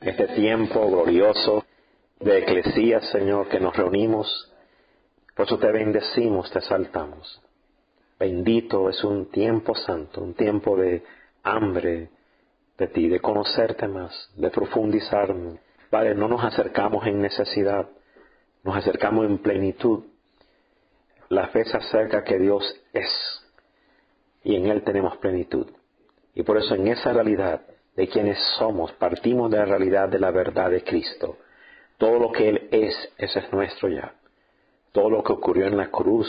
este tiempo glorioso de Eclesías, Señor, que nos reunimos. Por eso te bendecimos, te exaltamos. Bendito es un tiempo santo, un tiempo de hambre de ti, de conocerte más, de profundizar. Padre, no nos acercamos en necesidad, nos acercamos en plenitud. La fe se acerca que Dios es, y en Él tenemos plenitud. Y por eso en esa realidad de quienes somos, partimos de la realidad de la verdad de Cristo. Todo lo que Él es, ese es nuestro ya. Todo lo que ocurrió en la cruz,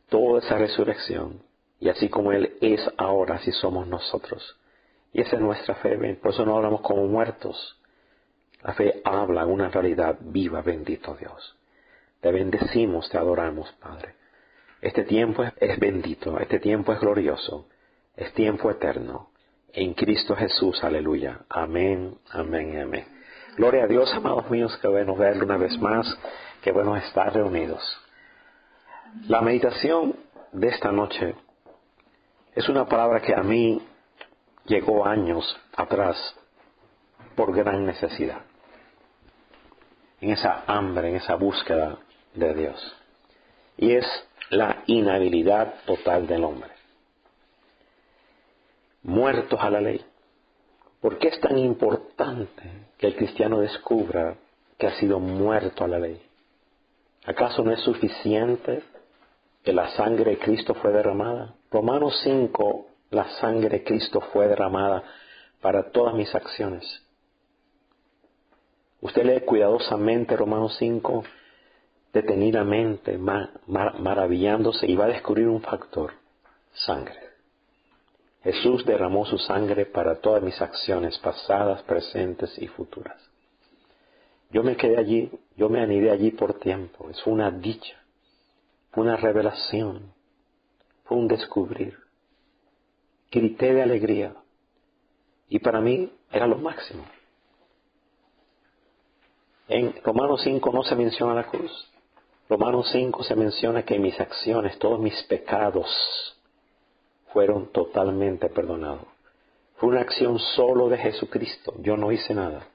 toda esa resurrección, y así como Él es ahora, así somos nosotros. Y esa es nuestra fe, por eso no hablamos como muertos. La fe habla una realidad viva, bendito Dios. Te bendecimos, te adoramos, Padre. Este tiempo es bendito, este tiempo es glorioso, es tiempo eterno. En Cristo Jesús, aleluya. Amén, amén y amén. Gloria a Dios, amados míos, que bueno verlo una vez más, que bueno estar reunidos. La meditación de esta noche es una palabra que a mí llegó años atrás por gran necesidad. En esa hambre, en esa búsqueda de Dios. Y es la inhabilidad total del hombre. Muertos a la ley. ¿Por qué es tan importante que el cristiano descubra que ha sido muerto a la ley? ¿Acaso no es suficiente que la sangre de Cristo fue derramada? Romanos 5, la sangre de Cristo fue derramada para todas mis acciones. Usted lee cuidadosamente Romanos 5, detenidamente, maravillándose, y va a descubrir un factor: sangre. Jesús derramó su sangre para todas mis acciones pasadas, presentes y futuras. Yo me quedé allí, yo me anidé allí por tiempo. Es una dicha, fue una revelación, fue un descubrir. Grité de alegría y para mí era lo máximo. En Romanos 5 no se menciona la cruz. Romanos 5 se menciona que mis acciones, todos mis pecados fueron totalmente perdonados. Fue una acción solo de Jesucristo. Yo no hice nada.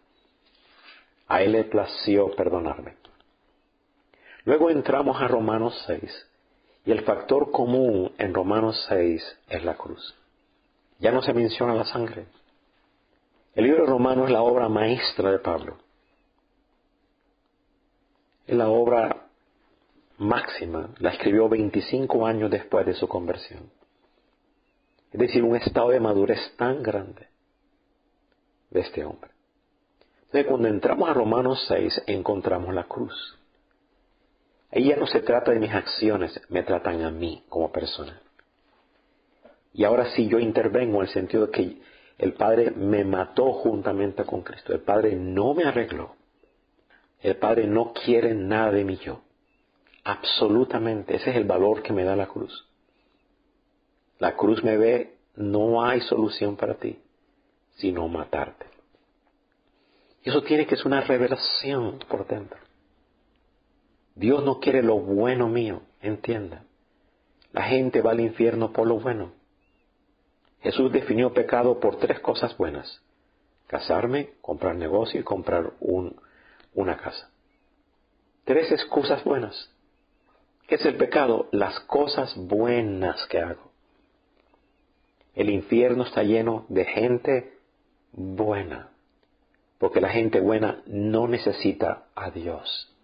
A Él le plació perdonarme. Luego entramos a Romanos 6 y el factor común en Romanos 6 es la cruz. Ya no se menciona la sangre. El libro de Romanos es la obra maestra de Pablo. Es la obra máxima. La escribió 25 años después de su conversión. Es decir, un estado de madurez tan grande de este hombre. Entonces, cuando entramos a Romanos 6, encontramos la cruz. Ahí ya no se trata de mis acciones, me tratan a mí como persona. Y ahora sí yo intervengo en el sentido de que el Padre me mató juntamente con Cristo. El Padre no me arregló. El Padre no quiere nada de mí yo. Absolutamente. Ese es el valor que me da la cruz. La cruz me ve, no hay solución para ti, sino matarte. Y eso tiene que ser una revelación por dentro. Dios no quiere lo bueno mío, entienda. La gente va al infierno por lo bueno. Jesús definió pecado por 3 cosas buenas: casarme, comprar negocio y comprar una casa. 3 excusas buenas. ¿Qué es el pecado? Las cosas buenas que hago. El infierno está lleno de gente buena, porque la gente buena no necesita a Dios.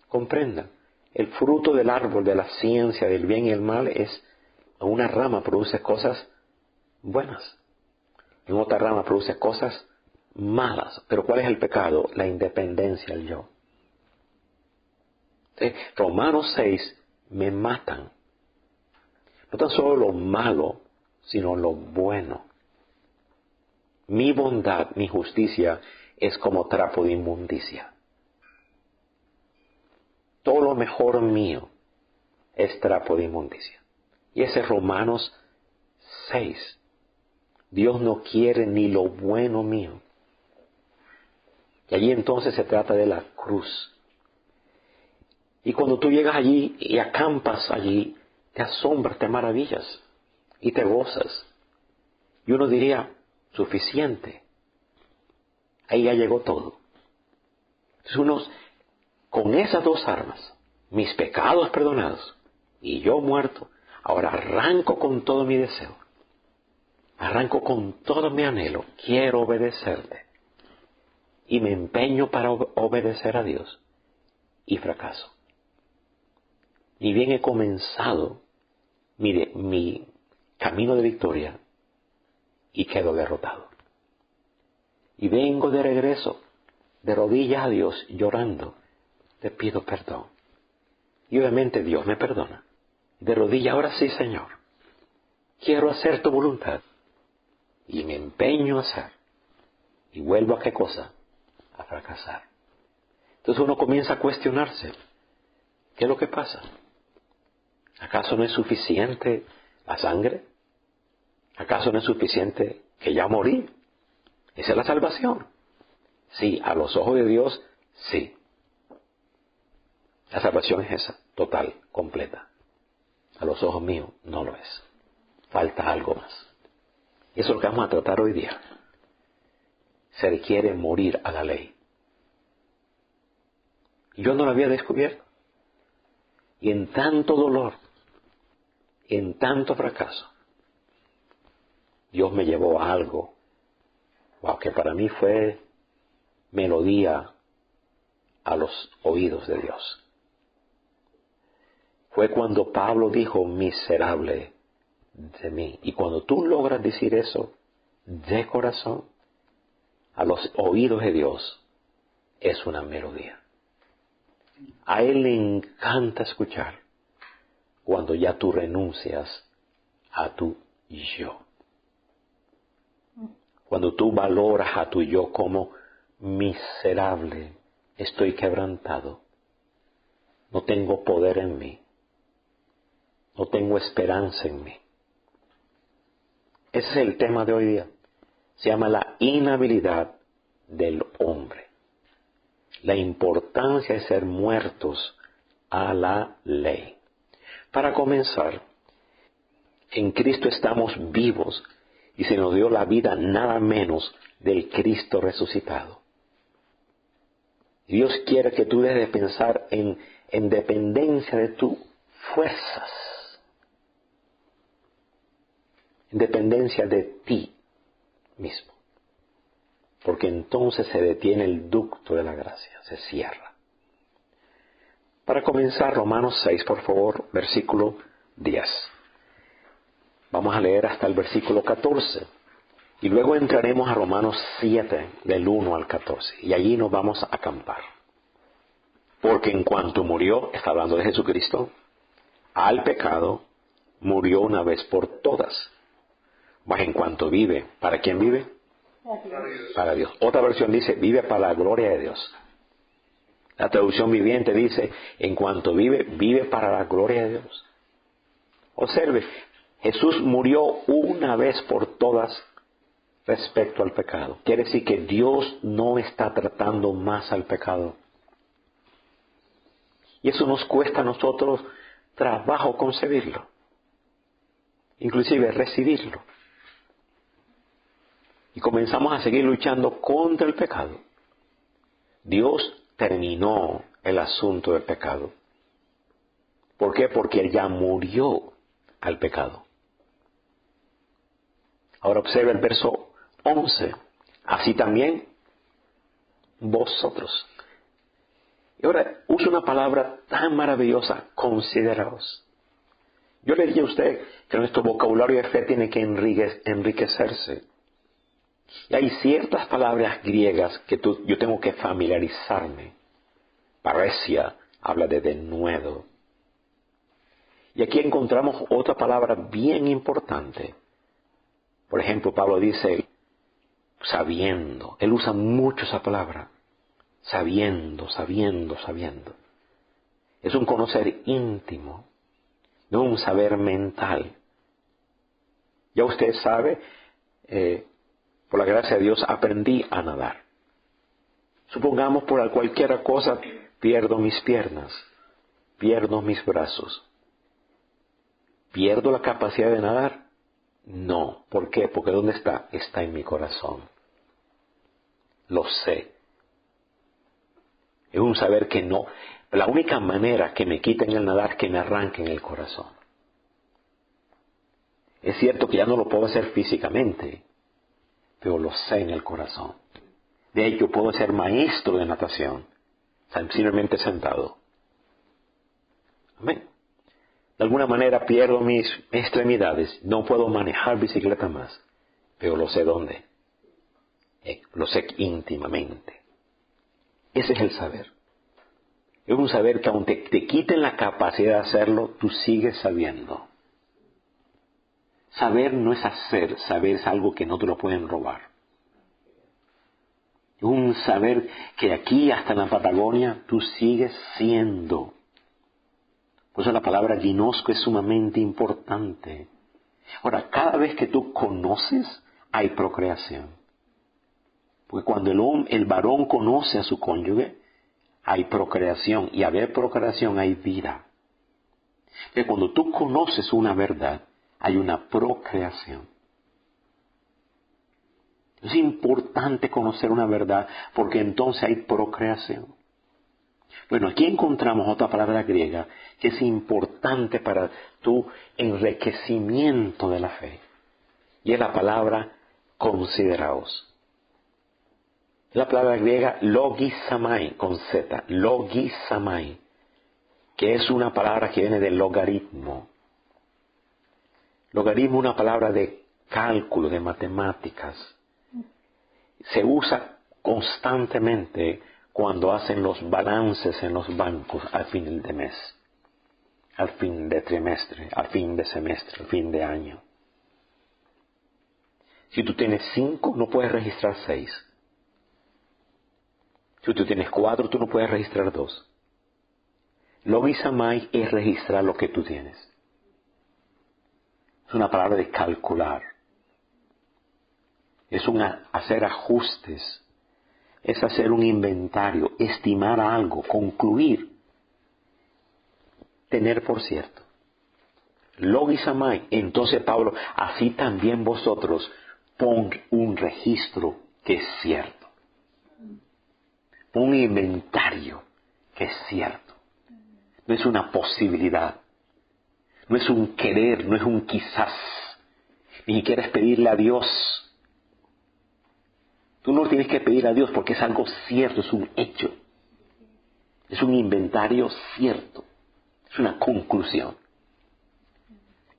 Comprenda, el fruto del árbol de la ciencia del bien y el mal es: una rama produce cosas buenas, en otra rama produce cosas malas. Pero ¿cuál es el pecado? La independencia, el yo. Romanos 6 me matan. No tan solo lo malo, sino lo bueno. Mi bondad, mi justicia es como trapo de inmundicia. Todo lo mejor mío es trapo de inmundicia. Y ese es Romanos 6. Dios no quiere ni lo bueno mío. Y allí entonces se trata de la cruz. Y cuando tú llegas allí y acampas allí, te asombras, te maravillas y te gozas. Y uno diría: suficiente. Ahí ya llegó todo. Entonces con esas dos armas, mis pecados perdonados y yo muerto, ahora arranco con todo mi deseo. Arranco con todo mi anhelo. Quiero obedecerte. Y me empeño para obedecer a Dios. Y fracaso. Ni bien he comenzado mi camino de victoria y quedo derrotado. Y vengo de regreso, de rodillas a Dios, llorando. Te pido perdón. Y obviamente Dios me perdona. De rodillas, ahora sí, Señor. Quiero hacer tu voluntad. Y me empeño a hacer. Y vuelvo a qué cosa? A fracasar. Entonces uno comienza a cuestionarse. ¿Qué es lo que pasa? ¿Acaso no es suficiente la sangre? ¿Acaso no es suficiente que ya morí? Esa es la salvación. Sí, a los ojos de Dios, sí. La salvación es esa, total, completa. A los ojos míos no lo es. Falta algo más. Y eso es lo que vamos a tratar hoy día. Se requiere morir a la ley. Yo no lo había descubierto. Y en tanto dolor, en tanto fracaso, Dios me llevó a algo, que para mí fue melodía a los oídos de Dios. Fue cuando Pablo dijo, miserable de mí. Y cuando tú logras decir eso de corazón, a los oídos de Dios, es una melodía. A Él le encanta escuchar cuando ya tú renuncias a tu yo. Cuando tú valoras a tu yo como miserable, estoy quebrantado, no tengo poder en mí, no tengo esperanza en mí. Ese es el tema de hoy día. Se llama la inhabilidad del hombre. La importancia de ser muertos a la ley. Para comenzar, en Cristo estamos vivos y se nos dio la vida nada menos del Cristo resucitado. Dios quiere que tú dejes de pensar en dependencia de tus fuerzas, en dependencia de ti mismo. Porque entonces se detiene el ducto de la gracia, se cierra. Para comenzar, Romanos 6, por favor, versículo 10. Vamos a leer hasta el versículo 14. Y luego entraremos a Romanos 7, del 1 al 14. Y allí nos vamos a acampar. Porque en cuanto murió, está hablando de Jesucristo, al pecado, murió una vez por todas. Mas en cuanto vive, ¿para quién vive? Para Dios. Otra versión dice, vive para la gloria de Dios. La traducción viviente dice, en cuanto vive, vive para la gloria de Dios. Observe, Jesús murió una vez por todas respecto al pecado. Quiere decir que Dios no está tratando más al pecado. Y eso nos cuesta a nosotros trabajo concebirlo. Inclusive recibirlo. Y comenzamos a seguir luchando contra el pecado. Dios terminó el asunto del pecado. ¿Por qué? Porque Él ya murió al pecado. Ahora observa el verso 11. Así también vosotros. Y ahora usa una palabra tan maravillosa, consideraos. Yo le dije a usted que nuestro vocabulario de fe tiene que enriquecerse. Y hay ciertas palabras griegas que yo tengo que familiarizarme. Paresia habla de denuedo. Y aquí encontramos otra palabra bien importante. Por ejemplo, Pablo dice, sabiendo. Él usa mucho esa palabra. Sabiendo, sabiendo, sabiendo. Es un conocer íntimo, no un saber mental. Ya usted sabe, por la gracia de Dios aprendí a nadar. Supongamos por cualquier cosa pierdo mis piernas, pierdo mis brazos. ¿Pierdo la capacidad de nadar? No. ¿Por qué? Porque ¿dónde está? Está en mi corazón. Lo sé. Es un saber que no. La única manera que me quiten el nadar es que me arranquen el corazón. Es cierto que ya no lo puedo hacer físicamente, pero lo sé en el corazón. De hecho, puedo ser maestro de natación, simplemente sentado. Amén. De alguna manera pierdo mis extremidades, no puedo manejar bicicleta más, pero lo sé dónde. Lo sé íntimamente. Ese es el saber. Es un saber que aunque te quiten la capacidad de hacerlo, tú sigues sabiendo. Saber no es hacer, saber es algo que no te lo pueden robar. Es un saber que aquí hasta en la Patagonia tú sigues siendo. Por eso la palabra ginosco es sumamente importante. Ahora, cada vez que tú conoces, hay procreación. Porque cuando el varón conoce a su cónyuge, hay procreación. Y al haber procreación hay vida. Pero cuando tú conoces una verdad, hay una procreación. Es importante conocer una verdad porque entonces hay procreación. Bueno, aquí encontramos otra palabra griega que es importante para tu enriquecimiento de la fe. Y es la palabra consideraos. La palabra griega logisamai, con Z, logisamai, que es una palabra que viene del logaritmo. Logaritmo es una palabra de cálculo, de matemáticas. Se usa constantemente cuando hacen los balances en los bancos al fin de mes, al fin de trimestre, al fin de semestre, al fin de año. Si tú tienes 5, no puedes registrar 6. Si tú tienes 4, tú no puedes registrar 2. Logisamai es registrar lo que tú tienes. Es una palabra de calcular. Es hacer ajustes. Es hacer un inventario, estimar algo, concluir, tener por cierto. Logisamai. Entonces Pablo, así también vosotros pon un registro que es cierto. Un inventario que es cierto. No es una posibilidad. No es un querer, no es un quizás. Ni siquiera es pedirle a Dios. Tú no tienes que pedir a Dios porque es algo cierto, es un hecho. Es un inventario cierto. Es una conclusión.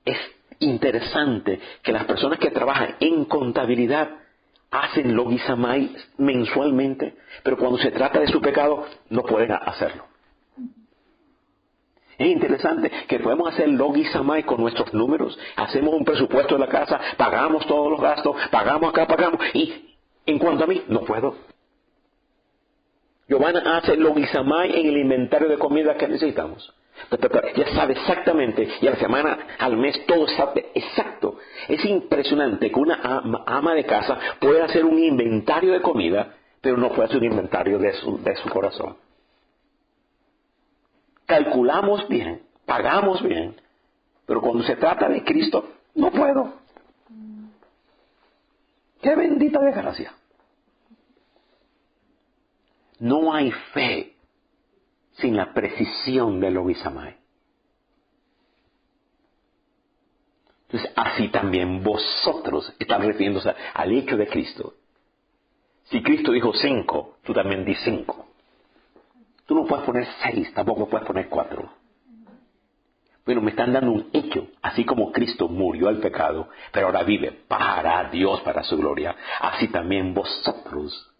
Es interesante que las personas que trabajan en contabilidad hacen logisamai mensualmente, pero cuando se trata de su pecado no pueden hacerlo. Es interesante que podemos hacer logisamai con nuestros números, hacemos un presupuesto de la casa, pagamos todos los gastos, pagamos acá, pagamos, y en cuanto a mí, no puedo. Giovanna hace logisamai en el inventario de comida que necesitamos. Ya sabe exactamente, y a la semana, al mes, todo sabe exacto. Es impresionante que una ama de casa pueda hacer un inventario de comida, pero no puede hacer un inventario de su corazón. Calculamos bien, pagamos bien, pero cuando se trata de Cristo, no puedo. ¡Qué bendita desgracia! No hay fe sin la precisión de logisamai. Entonces, así también vosotros, están refiriéndose al hecho de Cristo. Si Cristo dijo 5, tú también di 5. Tú no puedes poner 6, tampoco puedes poner 4. Bueno, me están dando un hecho, así como Cristo murió al pecado, pero ahora vive para Dios, para su gloria. Así también vosotros,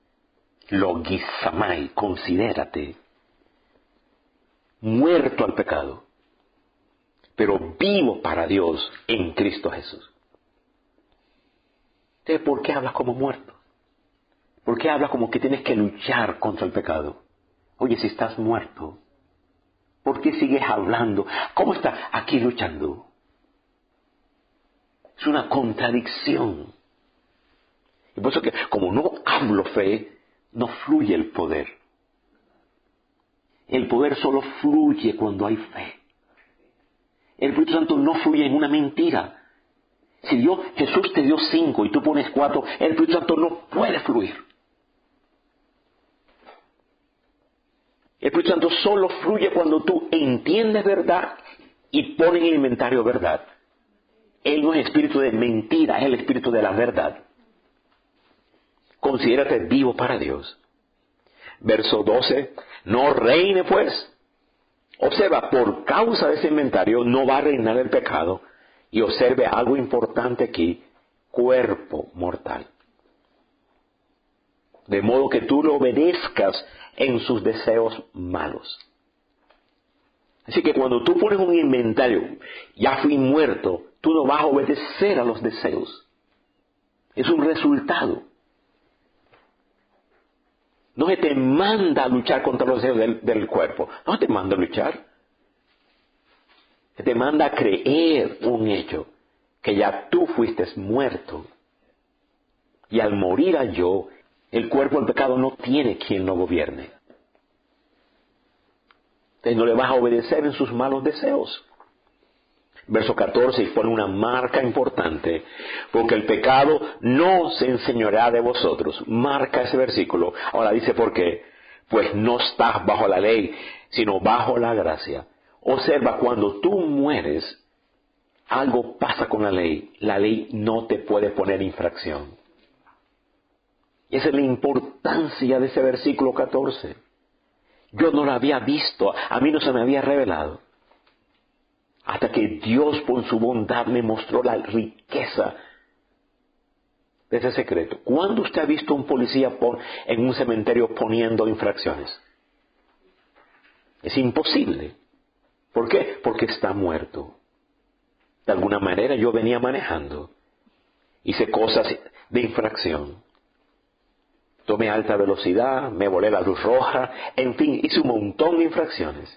logisamai, considérate muerto al pecado, pero vivo para Dios en Cristo Jesús. Entonces, ¿por qué hablas como muerto? ¿Por qué hablas como que tienes que luchar contra el pecado? Oye, si estás muerto, ¿por qué sigues hablando? ¿Cómo estás aquí luchando? Es una contradicción. Y por eso que como no hablo fe, no fluye el poder. El poder solo fluye cuando hay fe. El Espíritu Santo no fluye en una mentira. Si Jesús te dio 5 y tú pones 4, el Espíritu Santo no puede fluir. El Espíritu Santo solo fluye cuando tú entiendes verdad y pones en el inventario verdad. Él no es espíritu de mentira, es el espíritu de la verdad. Considérate vivo para Dios. Verso 12, no reine pues. Observa, por causa de ese inventario no va a reinar el pecado. Y observe algo importante aquí, cuerpo mortal. De modo que tú lo obedezcas en sus deseos malos. Así que cuando tú pones un inventario, ya fui muerto, tú no vas a obedecer a los deseos. Es un resultado. No se te manda a luchar contra los deseos del cuerpo. No se te manda a luchar. Se te manda a creer un hecho, que ya tú fuiste muerto. Y al morir a yo, el cuerpo del pecado no tiene quien lo gobierne. Entonces no le vas a obedecer en sus malos deseos. Verso 14, y pone una marca importante, porque el pecado no se enseñoreará de vosotros. Marca ese versículo. Ahora dice por qué. Pues no estás bajo la ley, sino bajo la gracia. Observa, cuando tú mueres, algo pasa con la ley. La ley no te puede poner infracción. Y esa es la importancia de ese versículo 14. Yo no lo había visto, a mí no se me había revelado. Hasta que Dios, por su bondad, me mostró la riqueza de ese secreto. ¿Cuándo usted ha visto un policía en un cementerio poniendo infracciones? Es imposible. ¿Por qué? Porque está muerto. De alguna manera yo venía manejando. Hice cosas de infracción. Tomé alta velocidad, me volé la luz roja, en fin, hice un montón de infracciones.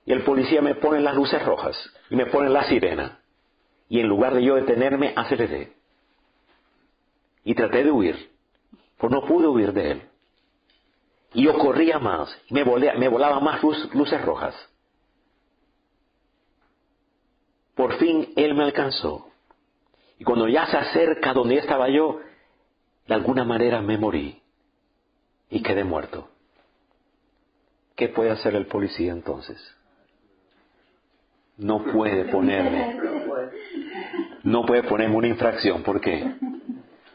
Y el policía me pone las luces rojas y me pone la sirena. Y en lugar de yo detenerme, aceleré. Y traté de huir, pero no pude huir de él. Y yo corría más, me volaba más luces rojas. Por fin él me alcanzó. Y cuando ya se acerca donde estaba yo, de alguna manera me morí. Y quedé muerto. ¿Qué puede hacer el policía entonces? No puede ponerme una infracción. ¿Por qué?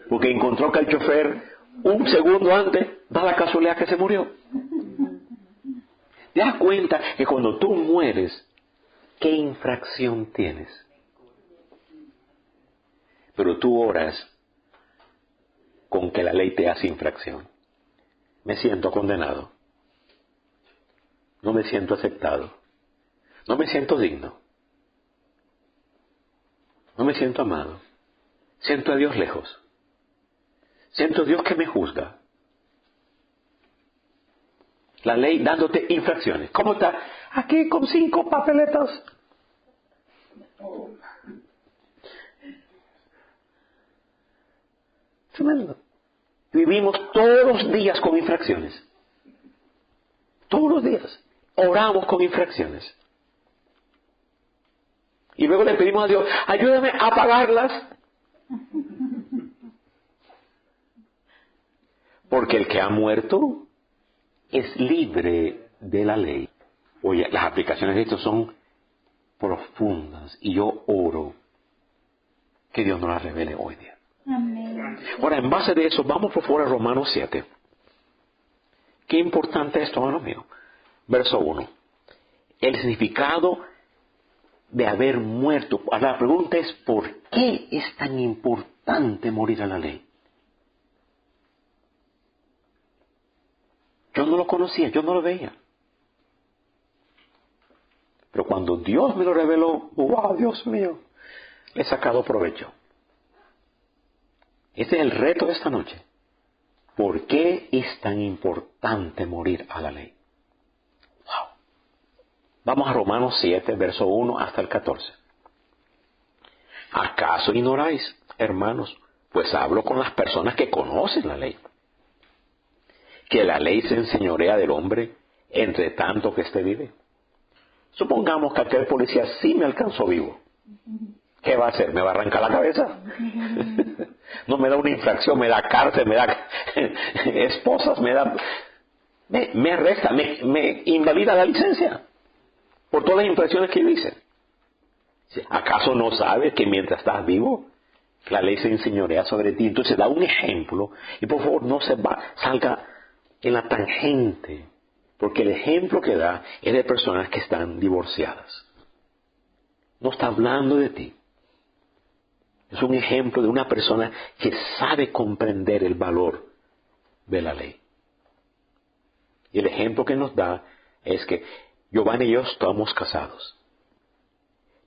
Porque encontró que el chofer, un segundo antes, da la casualidad que se murió. ¿Te das cuenta que cuando tú mueres, qué infracción tienes? Pero tú oras con que la ley te hace infracción. Me siento condenado. No me siento aceptado. No me siento digno. No me siento amado. Siento a Dios lejos. Siento a Dios que me juzga. La ley dándote infracciones. ¿Cómo está? Aquí con 5 papeletas. Tremendo. Vivimos todos los días con infracciones. Todos los días. Oramos con infracciones. Y luego le pedimos a Dios, ayúdame a pagarlas. Porque el que ha muerto es libre de la ley. Oye, las aplicaciones de esto son profundas. Y yo oro que Dios nos las revele hoy día. Amén. Ahora, en base de eso, vamos por favor a Romanos 7. Qué importante esto, hermano mío. Verso 1. El significado de haber muerto. La pregunta es, ¿por qué es tan importante morir a la ley? Yo no lo conocía, yo no lo veía. Pero cuando Dios me lo reveló, ¡wow, Dios mío! Le he sacado provecho. Este es el reto de esta noche. ¿Por qué es tan importante morir a la ley? ¡Wow! Vamos a Romanos 7, verso 1 hasta el 14. ¿Acaso ignoráis, hermanos? Pues hablo con las personas que conocen la ley. Que la ley se enseñorea del hombre entre tanto que éste vive. Supongamos que aquel policía sí me alcanzó vivo. ¿Qué va a hacer? ¿Me va a arrancar la cabeza? No me da una infracción, me da cárcel, me da esposas, me da... me arresta, me invalida la licencia por todas las infracciones que yo hice. ¿Acaso no sabes que mientras estás vivo, la ley se enseñorea sobre ti? Entonces da un ejemplo y por favor no salga en la tangente, porque el ejemplo que da es de personas que están divorciadas. No está hablando de ti. Es un ejemplo de una persona que sabe comprender el valor de la ley. Y el ejemplo que nos da es que Giovanni y yo estamos casados.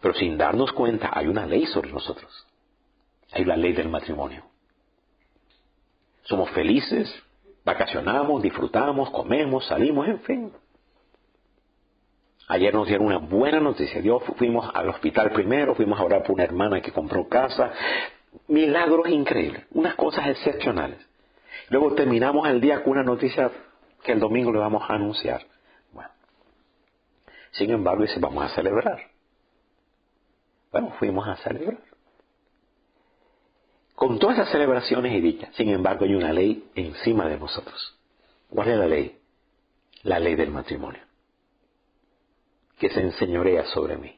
Pero sin darnos cuenta hay una ley sobre nosotros. Hay la ley del matrimonio. Somos felices, vacacionamos, disfrutamos, comemos, salimos, en fin. Ayer nos dieron una buena noticia. Fuimos al hospital primero, fuimos a orar por una hermana que compró casa. Milagros increíbles, unas cosas excepcionales. Luego terminamos el día con una noticia que el domingo le vamos a anunciar. Bueno, sin embargo, dice, vamos a celebrar. Bueno, fuimos a celebrar. Con todas esas celebraciones y dichas, sin embargo, hay una ley encima de nosotros. ¿Cuál es la ley? La ley del matrimonio, que se enseñorea sobre mí.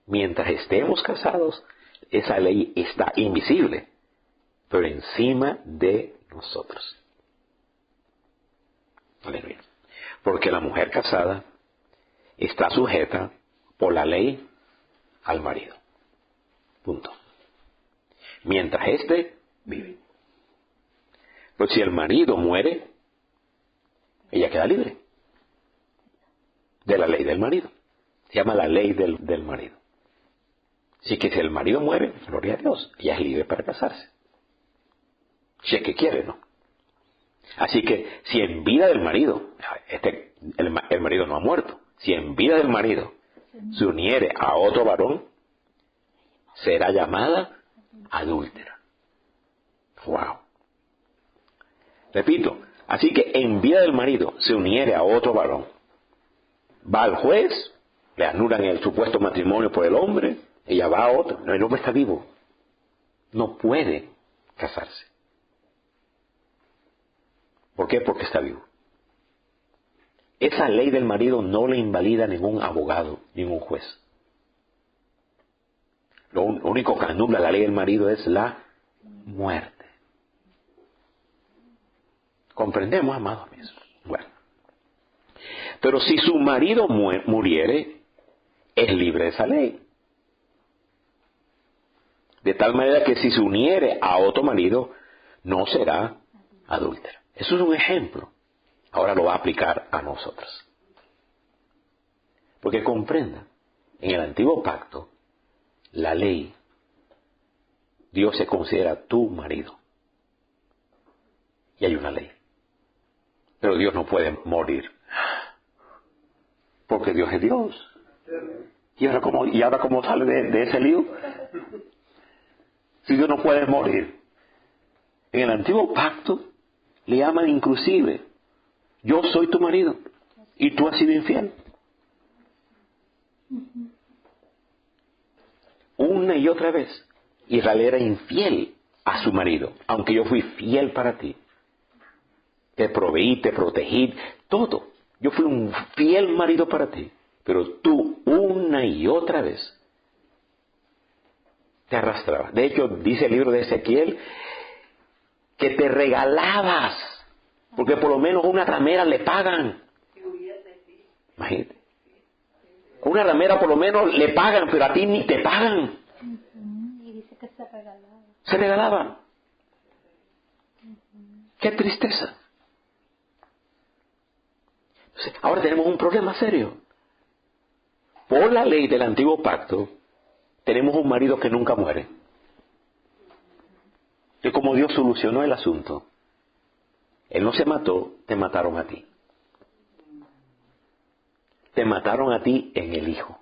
Mientras estemos casados, esa ley está invisible, pero encima de nosotros. Aleluya. Porque la mujer casada está sujeta por la ley al marido. Punto. Mientras éste vive. Pero si el marido muere, ella queda libre de la ley del marido. Se llama la ley del marido. Así que si el marido muere, gloria a Dios, ella es libre para casarse. Si es que quiere, ¿no? Así que si en vida del marido, el marido no ha muerto, si en vida del marido se uniere a otro varón, será llamada adúltera. Wow. Repito, así que en vida del marido se uniere a otro varón, va al juez, le anulan el supuesto matrimonio por el hombre, ella va a otro, no, el hombre está vivo, no puede casarse. ¿Por qué? Porque está vivo. Esa ley del marido no le invalida ningún abogado, ningún juez. Lo único que anula la ley del marido es la muerte. ¿Comprendemos, amados míos? Bueno. Pero si su marido muriere, es libre de esa ley. De tal manera que si se uniere a otro marido, no será adúltera. Eso es un ejemplo. Ahora lo va a aplicar a nosotros. Porque comprenda, en el antiguo pacto, la ley, Dios se considera tu marido. Y hay una ley. Pero Dios no puede morir. Porque Dios es Dios. ¿Y ahora cómo sale de ese lío? Si Dios no puede morir. En el antiguo pacto le llaman inclusive, yo soy tu marido y tú has sido infiel. Una y otra vez Israel era infiel a su marido, aunque yo fui fiel para ti. Te proveí, te protegí, todo. Yo fui un fiel marido para ti, pero tú una y otra vez te arrastrabas. De hecho, dice el libro de Ezequiel que te regalabas, porque por lo menos una ramera le pagan. Imagínate. Una ramera por lo menos le pagan, pero a ti ni te pagan. Y dice que se regalaba. Se regalaba. Qué tristeza. Entonces, ahora tenemos un problema serio. Por la ley del antiguo pacto, tenemos un marido que nunca muere. Y como Dios solucionó el asunto, Él no se mató, te mataron a ti. Te mataron a ti en el Hijo.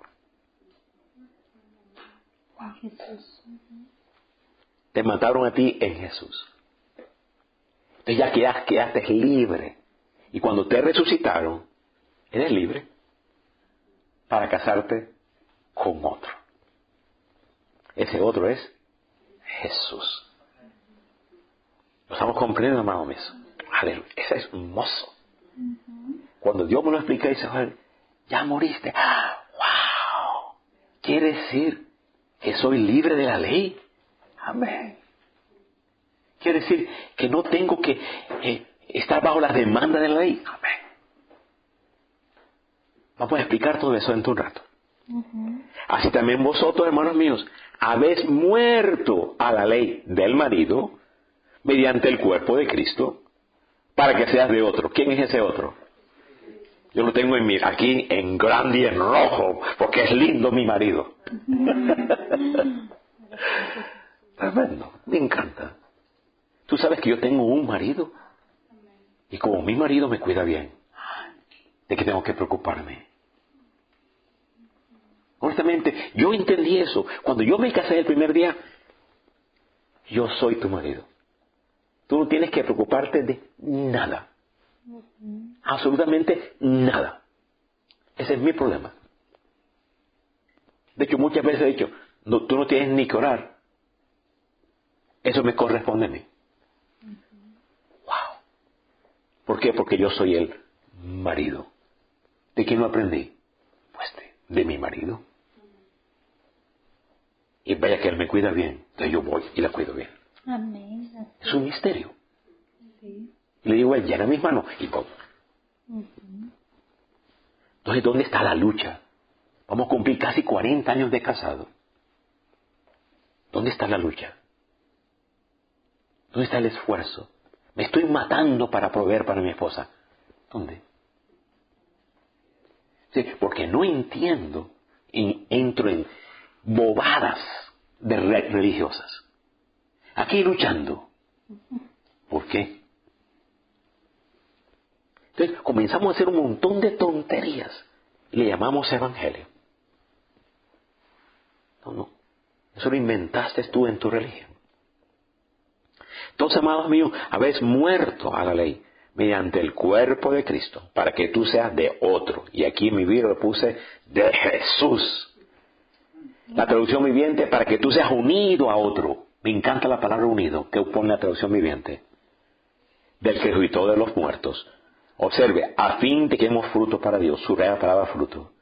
Jesús. Te mataron a ti en Jesús. Entonces ya quedaste libre. Y cuando te resucitaron, eres libre para casarte con otro. Ese otro es Jesús. ¿Lo estamos comprendiendo, hermano mío? Aleluya, eso es hermoso. Cuando Dios me lo explica, dice, "Joder, ya moriste. ¡Wow! Quiere decir que soy libre de la ley. Amén. Quiere decir que no tengo que estar bajo la demanda de la ley. Amén. Vamos a explicar todo eso dentro de un rato. Así también vosotros, hermanos míos, habéis muerto a la ley del marido mediante el cuerpo de Cristo para que seas de otro. ¿Quién es ese otro? Yo lo tengo aquí en grande y en rojo porque es lindo mi marido. Tremendo, me encanta. Tú sabes que yo tengo un marido y como mi marido me cuida bien, ¿de qué tengo que preocuparme? Honestamente, yo entendí eso. Cuando yo me casé el primer día, yo soy tu marido. Tú no tienes que preocuparte de nada. Absolutamente nada. Ese es mi problema. De hecho, muchas veces he dicho, no, tú no tienes ni que orar. Eso me corresponde a mí. Wow. ¿Por qué? Porque yo soy el marido. ¿De quién lo aprendí? Pues de mi marido. Y vaya que él me cuida bien, entonces yo voy y la cuido bien. Amén. Es un misterio. Sí. Y le digo, él llena mis manos y voy. Entonces, ¿dónde está la lucha? Vamos a cumplir casi 40 años de casado. ¿Dónde está la lucha? ¿Dónde está el esfuerzo? Me estoy matando para proveer para mi esposa. ¿Dónde? Sí, porque no entiendo y entro en bobadas religiosas. Aquí luchando. ¿Por qué? Entonces comenzamos a hacer un montón de tonterías. Le llamamos evangelio. No. Eso lo inventaste tú en tu religión. Entonces, amados míos, habéis muerto a la ley mediante el cuerpo de Cristo, para que tú seas de otro. Y aquí en mi Biblia lo puse de Jesús. La traducción viviente, para que tú seas unido a otro. Me encanta la palabra unido, que pone la traducción viviente. Del que resucitó de los muertos. Observe, a fin de que demos fruto para Dios. Subraya la palabra fruto.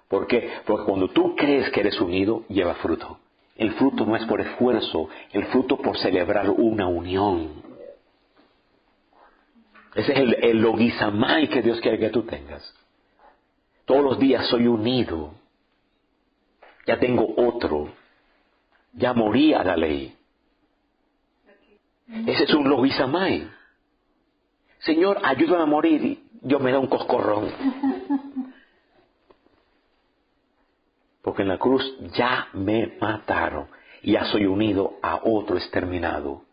¿Por qué? Porque cuando tú crees que eres unido, lleva fruto. El fruto no es por esfuerzo, el fruto por celebrar una unión. Ese es el logisamai que Dios quiere que tú tengas. Todos los días soy unido. Ya tengo otro. Ya morí a la ley. Ese es un logisamai. Señor, ayúdame a morir. Y Dios me da un coscorrón. Porque en la cruz ya me mataron. Y ya soy unido a otro exterminado.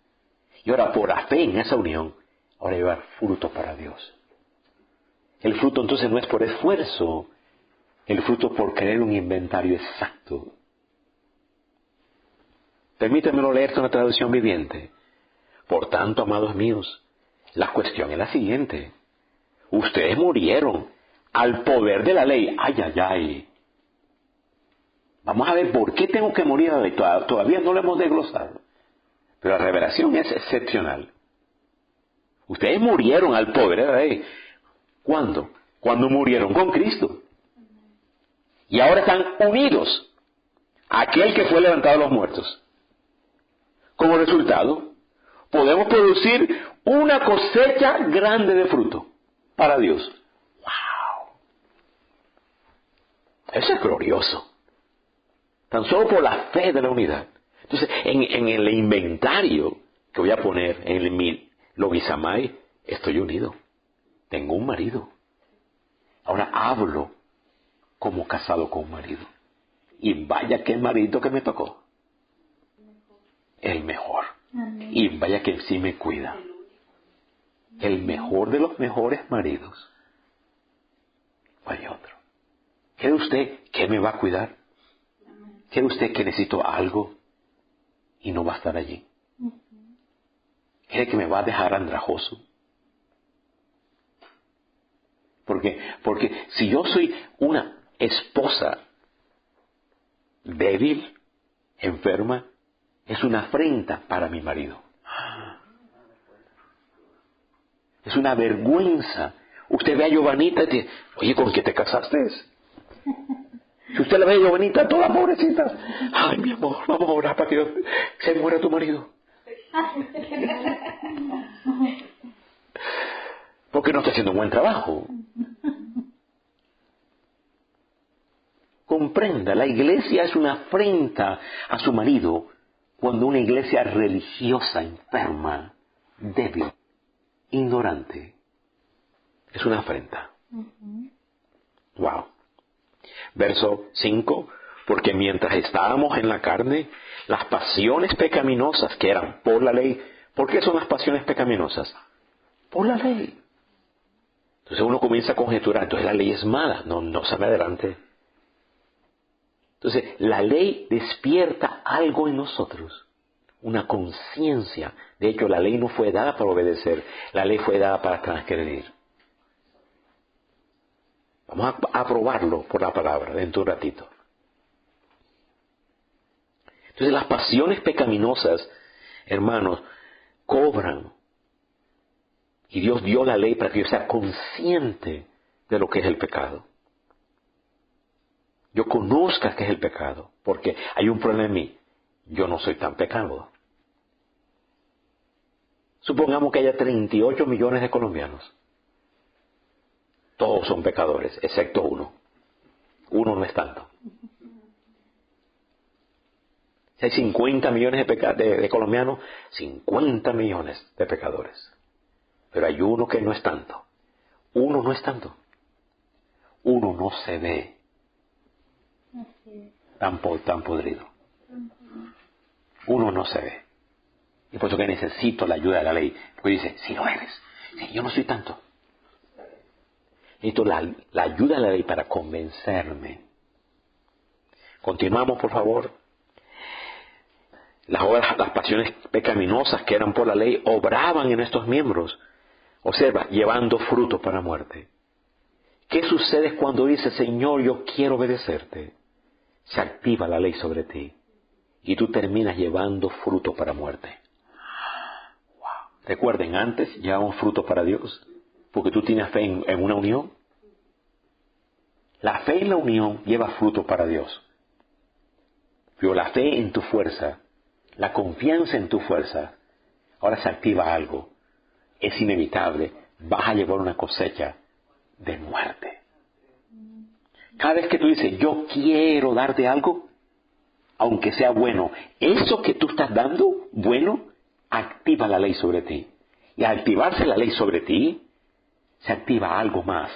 Y ahora por la fe en esa unión, ahora llevar fruto para Dios. El fruto entonces no es por esfuerzo. El fruto por creer un inventario exacto. Permítanmelo leerte una traducción viviente. Por tanto, amados míos, la cuestión es la siguiente. Ustedes murieron al poder de la ley. Ay, ay, ay. Vamos a ver por qué tengo que morir a la ley. Todavía no lo hemos desglosado. Pero la revelación es excepcional. Ustedes murieron al poder de la ley. ¿Cuándo? Cuando murieron con Cristo. Y ahora están unidos a aquel que fue levantado de los muertos. Como resultado, podemos producir una cosecha grande de fruto para Dios. ¡Wow! Eso es glorioso. Tan solo por la fe de la unidad. Entonces, en el inventario que voy a poner en mi logisamai, estoy unido. Tengo un marido. Ahora hablo como casado con un marido. Y vaya que el marido que me tocó. El mejor. Amén. Y vaya que sí me cuida. El mejor de los mejores maridos. Vaya otro. ¿Cree usted que me va a cuidar? ¿Cree usted que necesito algo y no va a estar allí? ¿Cree que me va a dejar andrajoso? Porque si yo soy una esposa débil, enferma, es una afrenta para mi marido. Es una vergüenza. Usted ve a Giovanita y dice, oye, ¿con quién te casaste? Si usted la ve a Giovanita, toda pobrecita. Ay, mi amor, vamos a orar para que se muera tu marido. Porque no está haciendo un buen trabajo. Comprenda, la iglesia es una afrenta a su marido cuando una iglesia religiosa, enferma, débil, ignorante, es una afrenta. Wow. Verso 5, porque mientras estábamos en la carne, las pasiones pecaminosas que eran por la ley, ¿por qué son las pasiones pecaminosas? Por la ley. Entonces uno comienza a conjeturar, entonces la ley es mala, no sale adelante. Entonces la ley despierta algo en nosotros, una conciencia. De hecho, la ley no fue dada para obedecer, la ley fue dada para transgredir. Vamos a probarlo por la palabra dentro de un ratito. Entonces las pasiones pecaminosas, hermanos, cobran. Y Dios dio la ley para que yo sea consciente de lo que es el pecado. Yo conozca qué es el pecado, porque hay un problema en mí. Yo no soy tan pecado. Supongamos que haya 38 millones de colombianos. Todos son pecadores, excepto uno. Uno no es tanto. Si hay 50 millones de colombianos, 50 millones de pecadores. Pero hay uno que no es tanto. Uno no es tanto. Uno no se ve tan podrido. Uno no se ve. Y por eso que necesito la ayuda de la ley. Porque dice, si lo eres. Sí, yo no soy tanto. Necesito la ayuda de la ley para convencerme. Continuamos, por favor. Las pasiones pecaminosas que eran por la ley obraban en estos miembros. Observa, llevando fruto para muerte. ¿Qué sucede cuando dice, Señor, yo quiero obedecerte? Se activa la ley sobre ti. Y tú terminas llevando fruto para muerte. Wow. Recuerden, antes llevábamos fruto para Dios. Porque tú tienes fe en una unión. La fe en la unión lleva fruto para Dios. Pero la fe en tu fuerza, la confianza en tu fuerza, ahora se activa algo. Es inevitable. Vas a llevar una cosecha de muerte. Cada vez que tú dices, yo quiero darte algo, aunque sea bueno, eso que tú estás dando, bueno, activa la ley sobre ti. Y al activarse la ley sobre ti, se activa algo más.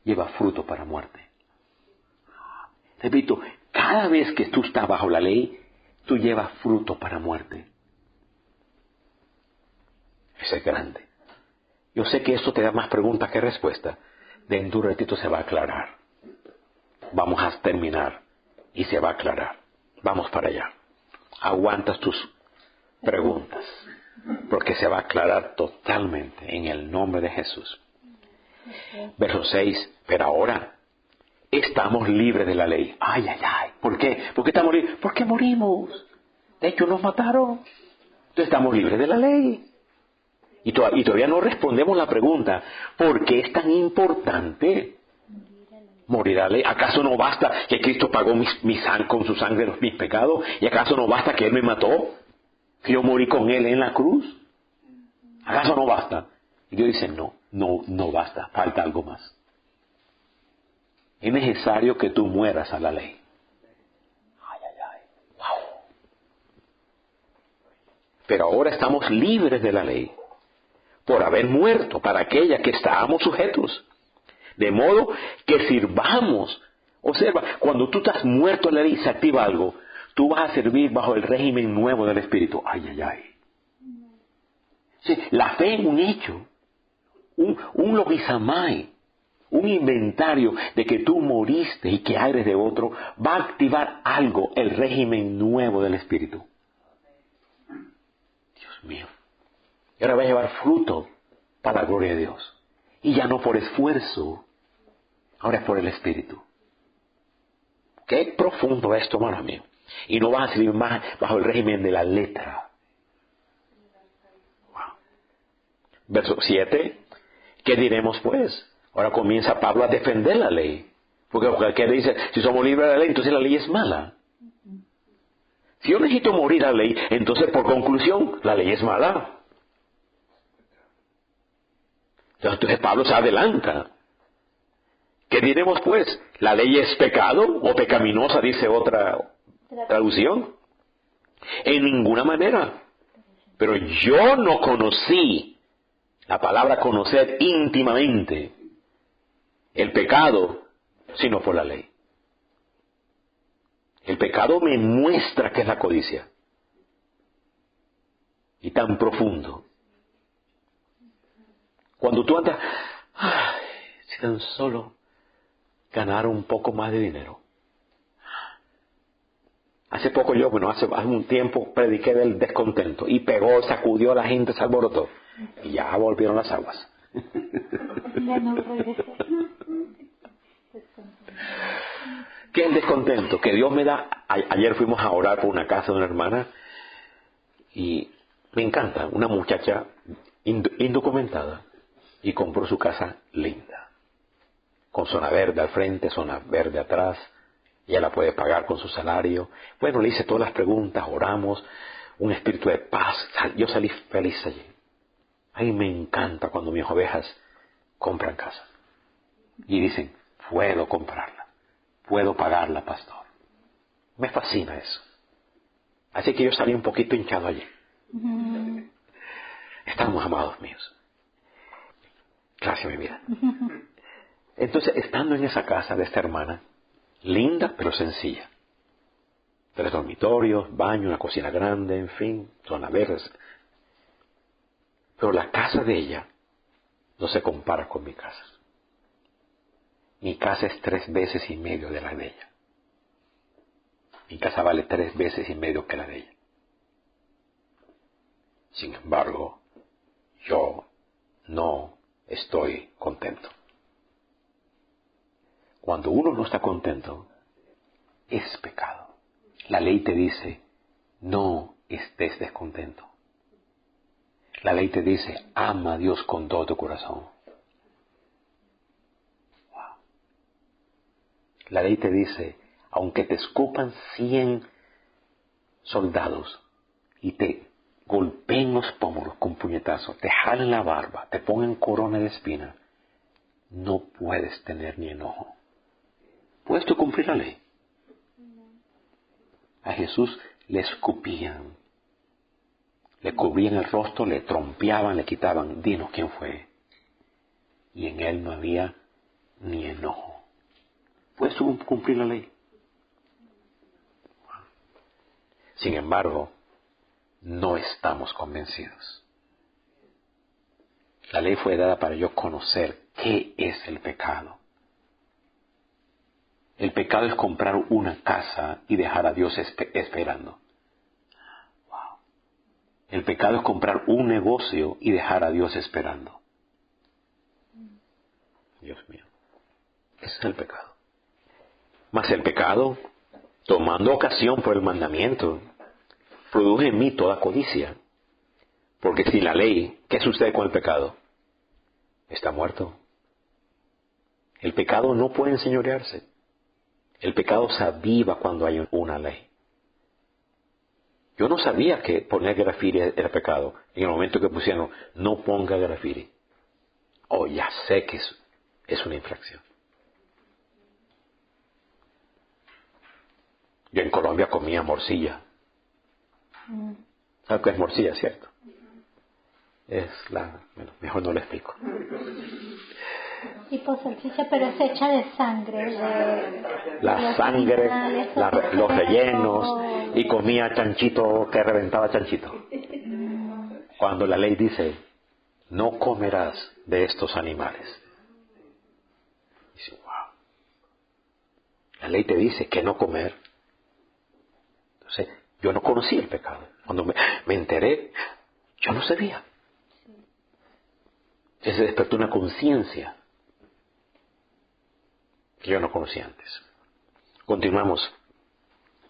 Lleva fruto para muerte. Repito, cada vez que tú estás bajo la ley, tú llevas fruto para muerte. Eso es grande. Yo sé que esto te da más preguntas que respuestas. Dentro de un ratito se va a aclarar. Vamos a terminar y se va a aclarar. Vamos para allá. Aguantas tus preguntas, porque se va a aclarar totalmente en el nombre de Jesús. Verso 6, pero ahora estamos libres de la ley. Ay, ay, ay. ¿Por qué? ¿Por qué estamos libres? Porque morimos. De hecho, nos mataron. Entonces estamos libres de la ley. Y todavía no respondemos la pregunta, ¿por qué es tan importante morir a la ley? ¿Acaso no basta que Cristo pagó con su sangre mis pecados? ¿Y acaso no basta que Él me mató? ¿Que yo morí con Él en la cruz? ¿Acaso no basta? Y Dios dice, no basta, falta algo más. Es necesario que tú mueras a la ley. Ay, ay, ay. Wow. Pero ahora estamos libres de la ley, por haber muerto para aquella que estábamos sujetos. De modo que sirvamos. Observa, cuando tú estás muerto a la ley, se activa algo. Tú vas a servir bajo el régimen nuevo del Espíritu. Ay, ay, ay. Sí, la fe en un hecho, un logisamai, un inventario de que tú moriste y que eres de otro, va a activar algo, el régimen nuevo del Espíritu. Dios mío. Y ahora va a llevar fruto para la gloria de Dios. Y ya no por esfuerzo, ahora es por el Espíritu. Qué profundo esto, hermano mío. Y no vas a servir más bajo el régimen de la letra. Wow. Verso 7. ¿Qué diremos pues? Ahora comienza Pablo a defender la ley. Porque cualquiera dice, si somos libres de la ley, entonces la ley es mala. Si yo necesito morir a la ley, entonces por conclusión, la ley es mala. Entonces Pablo se adelanta. ¿Qué diremos pues? ¿La ley es pecado o pecaminosa, dice otra traducción? En ninguna manera. Pero yo no conocí, la palabra conocer íntimamente, el pecado, sino por la ley. El pecado me muestra que es la codicia. Y tan profundo. Cuando tú andas, ay, si tan solo ganar un poco más de dinero. Hace poco yo, hace un tiempo prediqué del descontento y pegó, sacudió a la gente, se alborotó. Y ya volvieron las aguas. Ya no regresó. ¿Qué es el descontento? Que Dios me da. Ayer fuimos a orar por una casa de una hermana y me encanta, una muchacha indocumentada y compró su casa linda, con zona verde al frente, zona verde atrás. Ella la puede pagar con su salario. Bueno, le hice todas las preguntas, oramos, un espíritu de paz. Yo salí feliz allí. A mí me encanta cuando mis ovejas compran casa y dicen, puedo comprarla, puedo pagarla, pastor. Me fascina eso. Así que yo salí un poquito hinchado allí. Estamos, amados míos. Gracias, mi vida. Entonces, estando en esa casa de esta hermana, linda pero sencilla, 3 dormitorios, baño, una cocina grande, en fin, zona verde. Pero la casa de ella no se compara con mi casa. Mi casa es 3 veces y medio de la de ella. Mi casa vale 3 veces y medio que la de ella. Sin embargo, yo no estoy contento. Cuando uno no está contento, es pecado. La ley te dice, no estés descontento. La ley te dice, ama a Dios con todo tu corazón. Wow. La ley te dice, aunque te escupan 100 soldados y te golpeen los pómulos con puñetazos, te jalen la barba, te pongan corona de espina, no puedes tener ni enojo. ¿Puedes tú cumplir la ley? A Jesús le escupían, le cubrían el rostro, le trompeaban, le quitaban, dinos quién fue. Y en él no había ni enojo. ¿Puedes tú cumplir la ley? Sin embargo, no estamos convencidos. La ley fue dada para yo conocer qué es el pecado. El pecado es comprar una casa y dejar a Dios esperando. Wow. El pecado es comprar un negocio y dejar a Dios esperando. Dios mío. Ese es el pecado. Mas el pecado, tomando ocasión por el mandamiento, produce en mí toda codicia. Porque sin la ley, ¿qué sucede con el pecado? Está muerto. El pecado no puede enseñorearse. El pecado se aviva cuando hay una ley. Yo no sabía que poner grafiti era pecado. En el momento que pusieron, no ponga grafiti. Oh, ya sé que es una infracción. Yo en Colombia comía morcilla. ¿Sabes qué es morcilla, cierto? Bueno, mejor no lo explico. Tipo salchicha, pero es hecha de sangre. La sangre, los rellenos, y comía chanchito que reventaba chanchito. Cuando la ley dice, no comerás de estos animales. Dice, wow. La ley te dice que no comer. Entonces, yo no conocía el pecado. Cuando me enteré, yo no sabía. Se despertó una conciencia que yo no conocía antes. Continuamos.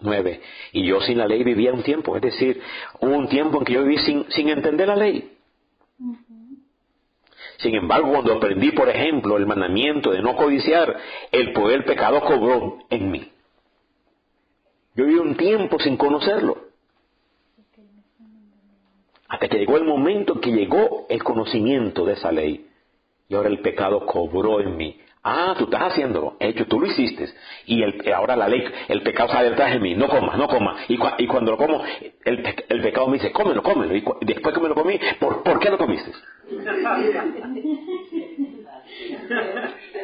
9. Y yo sin la ley vivía un tiempo. Es decir, hubo un tiempo en que yo viví sin entender la ley. Sin embargo, cuando aprendí, por ejemplo, el mandamiento de no codiciar, el poder del pecado cobró en mí. Yo viví un tiempo sin conocerlo. Hasta que llegó el momento en que llegó el conocimiento de esa ley. Y ahora el pecado cobró en mí. Ah, tú estás haciéndolo. Hecho, tú lo hiciste. Y ahora la ley, el pecado sale detrás de mí. No comas, no comas. Y cuando lo como, el pecado me dice, cómelo, cómelo. Y después que me lo comí, ¿por qué lo comiste?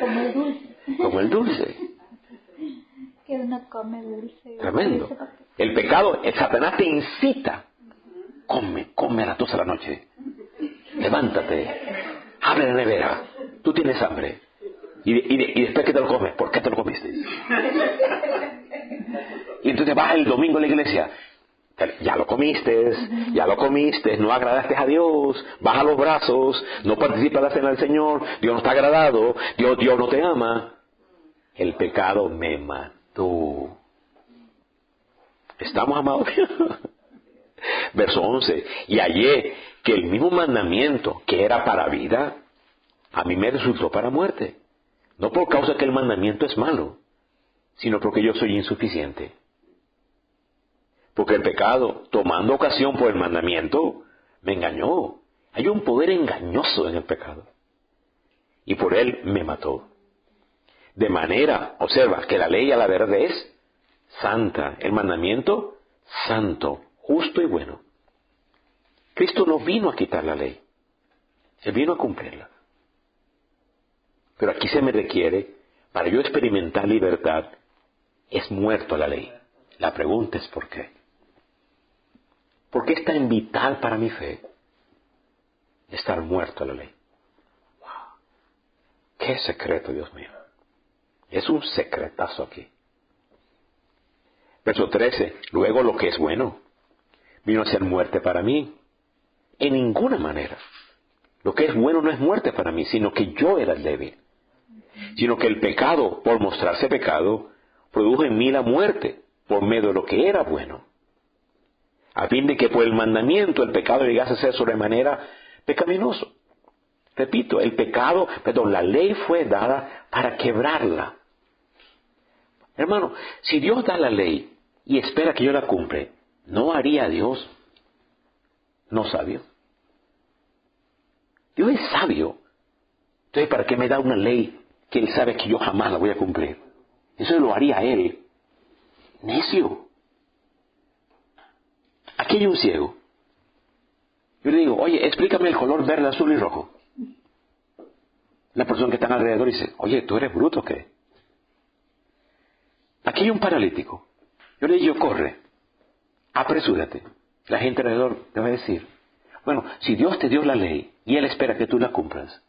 Como el dulce. Como el dulce. Que uno come dulce. Tremendo. El pecado, el Satanás te incita. Come a las 12 de la noche. Levántate. Abre la nevera. Tú tienes hambre. Y después que te lo comes, ¿por qué te lo comiste? Y entonces vas el domingo a la iglesia. Ya lo comiste, no agradaste a Dios, baja los brazos, no participas en la cena del Señor, Dios no está agradado, Dios no te ama. El pecado me mató. ¿Estamos amados? Verso 11. Y hallé que el mismo mandamiento que era para vida, a mí me resultó para muerte. No por causa que el mandamiento es malo, sino porque yo soy insuficiente. Porque el pecado, tomando ocasión por el mandamiento, me engañó. Hay un poder engañoso en el pecado. Y por él me mató. De manera, observa, que la ley a la verdad es santa. El mandamiento, santo, justo y bueno. Cristo no vino a quitar la ley. Él vino a cumplirla. Pero aquí se me requiere, para yo experimentar libertad, es muerto a la ley. La pregunta es ¿por qué? ¿Por qué es tan vital para mi fe estar muerto a la ley? ¡Wow! ¡Qué secreto, Dios mío! Es un secretazo aquí. Verso 13. Luego lo que es bueno vino a ser muerte para mí. En ninguna manera. Lo que es bueno no es muerte para mí, sino que yo era el débil. Sino que el pecado, por mostrarse pecado, produjo en mí la muerte por medio de lo que era bueno. A fin de que por el mandamiento el pecado llegase a ser sobremanera pecaminoso. Repito, la ley fue dada para quebrarla. Hermano, si Dios da la ley y espera que yo la cumpla, ¿no haría a Dios no sabio? Dios es sabio. Entonces, ¿para qué me da una ley que Él sabe que yo jamás la voy a cumplir? Eso lo haría Él. Necio. Aquí hay un ciego. Yo le digo, oye, explícame el color verde, azul y rojo. La persona que está alrededor dice, oye, ¿tú eres bruto o qué? Aquí hay un paralítico. Yo le digo, corre, apresúrate. La gente alrededor te va a decir, bueno, si Dios te dio la ley y Él espera que tú la cumplas,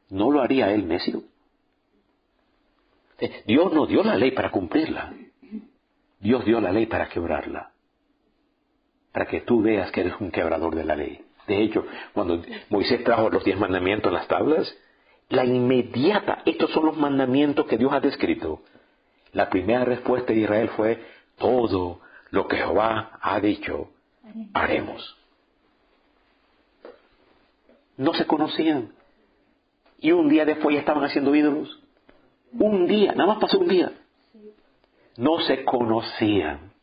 ¿no lo haría Él necio? Dios no dio la ley para cumplirla. Dios dio la ley para quebrarla. Para que tú veas que eres un quebrador de la ley. De hecho, cuando Moisés trajo los 10 mandamientos en las tablas, la inmediata, estos son los mandamientos que Dios ha descrito. La primera respuesta de Israel fue, todo lo que Jehová ha dicho, haremos. No se conocían. Y un día después ya estaban haciendo ídolos. Un día, nada más pasó un día. No se conocían.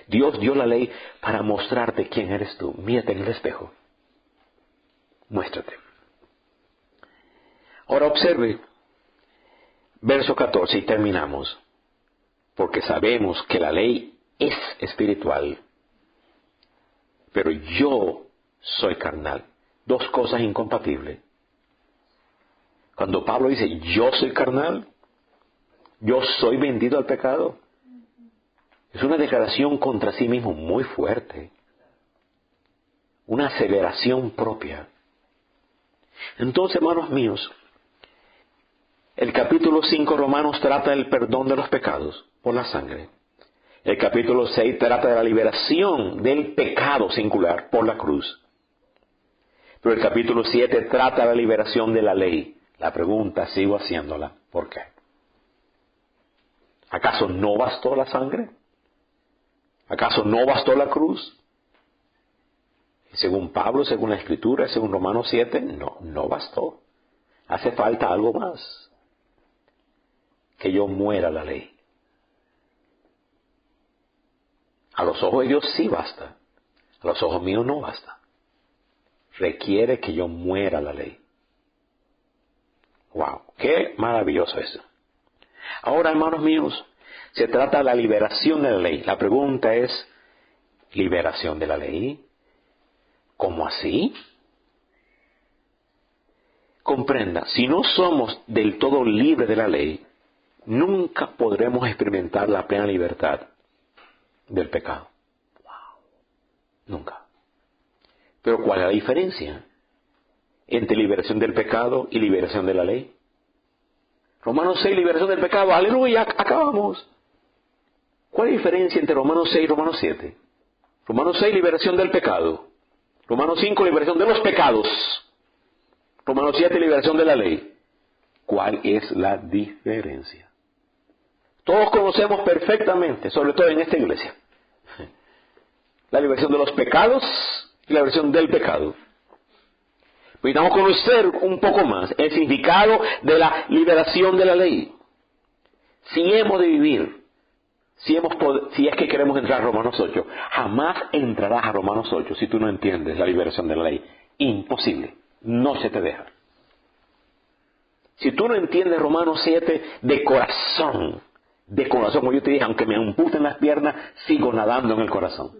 Dios dio la ley para mostrarte quién eres tú. Mírate en el espejo. Muéstrate. Ahora observe. Verso 14 y terminamos. Porque sabemos que la ley es espiritual. Pero yo soy carnal. Dos cosas incompatibles. Cuando Pablo dice, yo soy carnal, yo soy vendido al pecado, es una declaración contra sí mismo muy fuerte. Una aseveración propia. Entonces, hermanos míos, el capítulo 5 Romanos trata del perdón de los pecados por la sangre. El capítulo 6 trata de la liberación del pecado singular por la cruz. Pero el capítulo 7 trata de la liberación de la ley. La pregunta, sigo haciéndola, ¿por qué? ¿Acaso no bastó la sangre? ¿Acaso no bastó la cruz? Según Pablo, según la Escritura, según Romanos 7, no bastó. Hace falta algo más. Que yo muera la ley. A los ojos de Dios sí basta. A los ojos míos no basta. Requiere que yo muera la ley. ¡Wow! ¡Qué maravilloso eso! Ahora, hermanos míos, se trata de la liberación de la ley. La pregunta es, ¿liberación de la ley? ¿Cómo así? Comprenda, si no somos del todo libres de la ley, nunca podremos experimentar la plena libertad del pecado. ¡Wow! Nunca. Pero ¿cuál es la diferencia entre liberación del pecado y liberación de la ley? Romanos 6, liberación del pecado. ¡Aleluya! Acabamos. ¿Cuál es la diferencia entre Romanos 6 y Romanos 7? Romanos 6, liberación del pecado. Romanos 5, liberación de los pecados. Romanos 7, liberación de la ley. ¿Cuál es la diferencia? Todos conocemos perfectamente, sobre todo en esta iglesia, la liberación de los pecados y la liberación del pecado. Necesitamos conocer un poco más el significado de la liberación de la ley. Si hemos de vivir, si es que queremos entrar a Romanos 8, jamás entrarás a Romanos 8 si tú no entiendes la liberación de la ley. Imposible. No se te deja. Si tú no entiendes Romanos 7 de corazón, como yo te dije, aunque me amputen las piernas, sigo nadando en el corazón.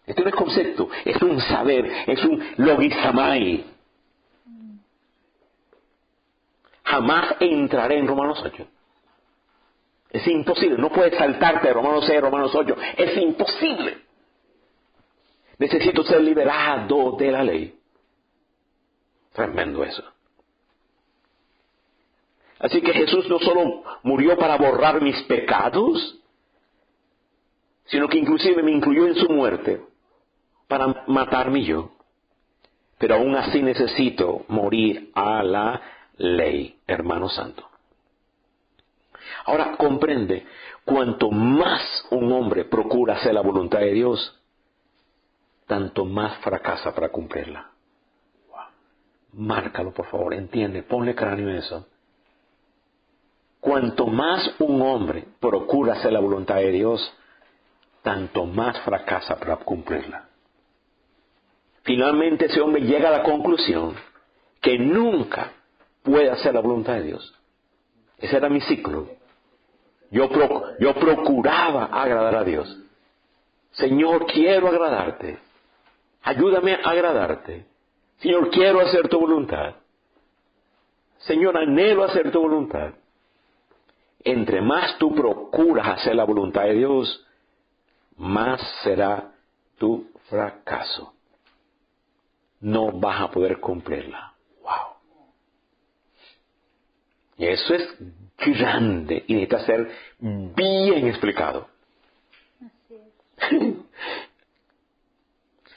Esto no es concepto, es un saber, es un logisamai. Jamás entraré en Romanos 8. Es imposible, no puedes saltarte de Romanos 6 a Romanos 8, es imposible. Necesito ser liberado de la ley. Tremendo eso. Así que Jesús no solo murió para borrar mis pecados, sino que inclusive me incluyó en su muerte para matarme yo. Pero aún así necesito morir a la ley, hermano santo. Ahora comprende, cuanto más un hombre procura hacer la voluntad de Dios, tanto más fracasa para cumplirla. Wow. Márcalo, por favor, entiende, ponle cráneo en eso. Cuanto más un hombre procura hacer la voluntad de Dios, tanto más fracasa para cumplirla. Finalmente ese hombre llega a la conclusión que nunca puede hacer la voluntad de Dios. Ese era mi ciclo. Yo procuraba agradar a Dios. Señor, quiero agradarte. Ayúdame a agradarte. Señor, quiero hacer tu voluntad. Señor, anhelo hacer tu voluntad. Entre más tú procuras hacer la voluntad de Dios, más será tu fracaso. No vas a poder cumplirla. Wow. Y eso es grande y necesita ser bien explicado.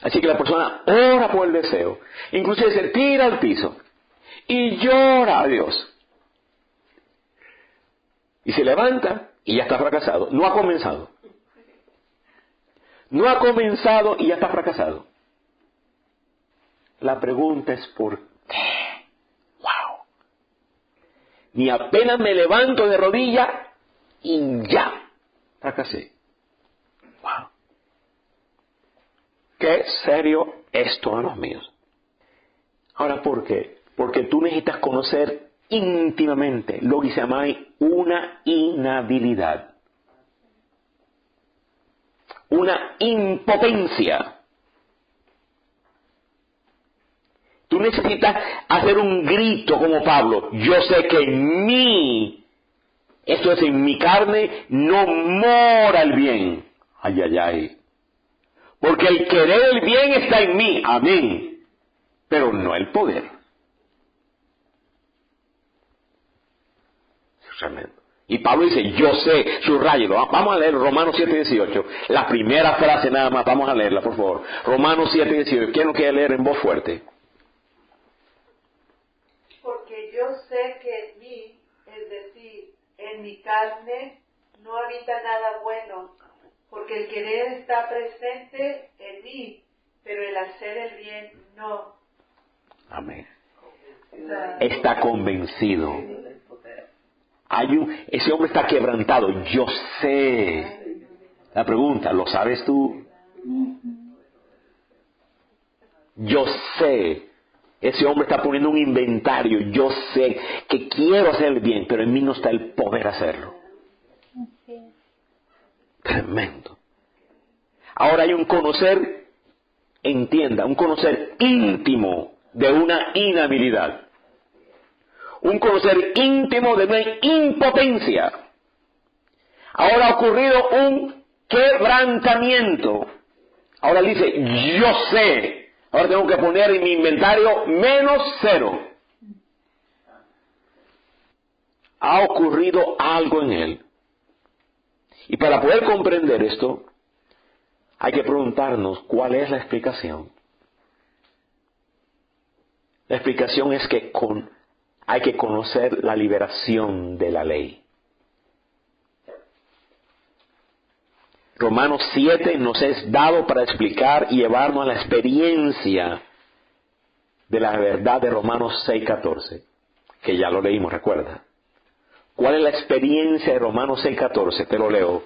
Así que la persona ora por el deseo, inclusive se tira al piso y llora a Dios. Y se levanta y ya está fracasado. No ha comenzado. No ha comenzado y ya está fracasado. La pregunta es ¿por qué? ¡Wow! Ni apenas me levanto de rodilla y ya fracasé. ¡Wow! ¡Qué serio esto, hermanos míos! Ahora, ¿por qué? Porque tú necesitas conocer íntimamente lo que se llama una inhabilidad. Una impotencia. Tú necesitas hacer un grito como Pablo. Yo sé que en mí, esto es en mi carne, no mora el bien. Ay, ay, ay. Porque el querer el bien está en mí. Amén. Pero no el poder. Es tremendo. Y Pablo dice, yo sé, subrayelo. Vamos a leer Romanos 7:18. La primera frase nada más, vamos a leerla, por favor. Romanos 7:18. ¿Quién lo quiere leer en voz fuerte? Porque yo sé que en mí, es decir, en mi carne, no habita nada bueno, porque el querer está presente en mí, pero el hacer el bien no. Amén. Está convencido. Ese hombre está quebrantado. Yo sé. La pregunta, ¿lo sabes tú? Yo sé. Ese hombre está poniendo un inventario. Yo sé que quiero hacer el bien, pero en mí no está el poder hacerlo. Tremendo. Ahora hay un conocer, entienda, un conocer íntimo de una inhabilidad. Un conocer íntimo de una impotencia. Ahora ha ocurrido un quebrantamiento. Ahora él dice, yo sé. Ahora tengo que poner en mi inventario -0. Ha ocurrido algo en él. Y para poder comprender esto, hay que preguntarnos cuál es la explicación. La explicación es que hay que conocer la liberación de la ley. Romanos 7 nos es dado para explicar y llevarnos a la experiencia de la verdad de Romanos 6:14, que ya lo leímos, recuerda. ¿Cuál es la experiencia de Romanos 6:14? Te lo leo.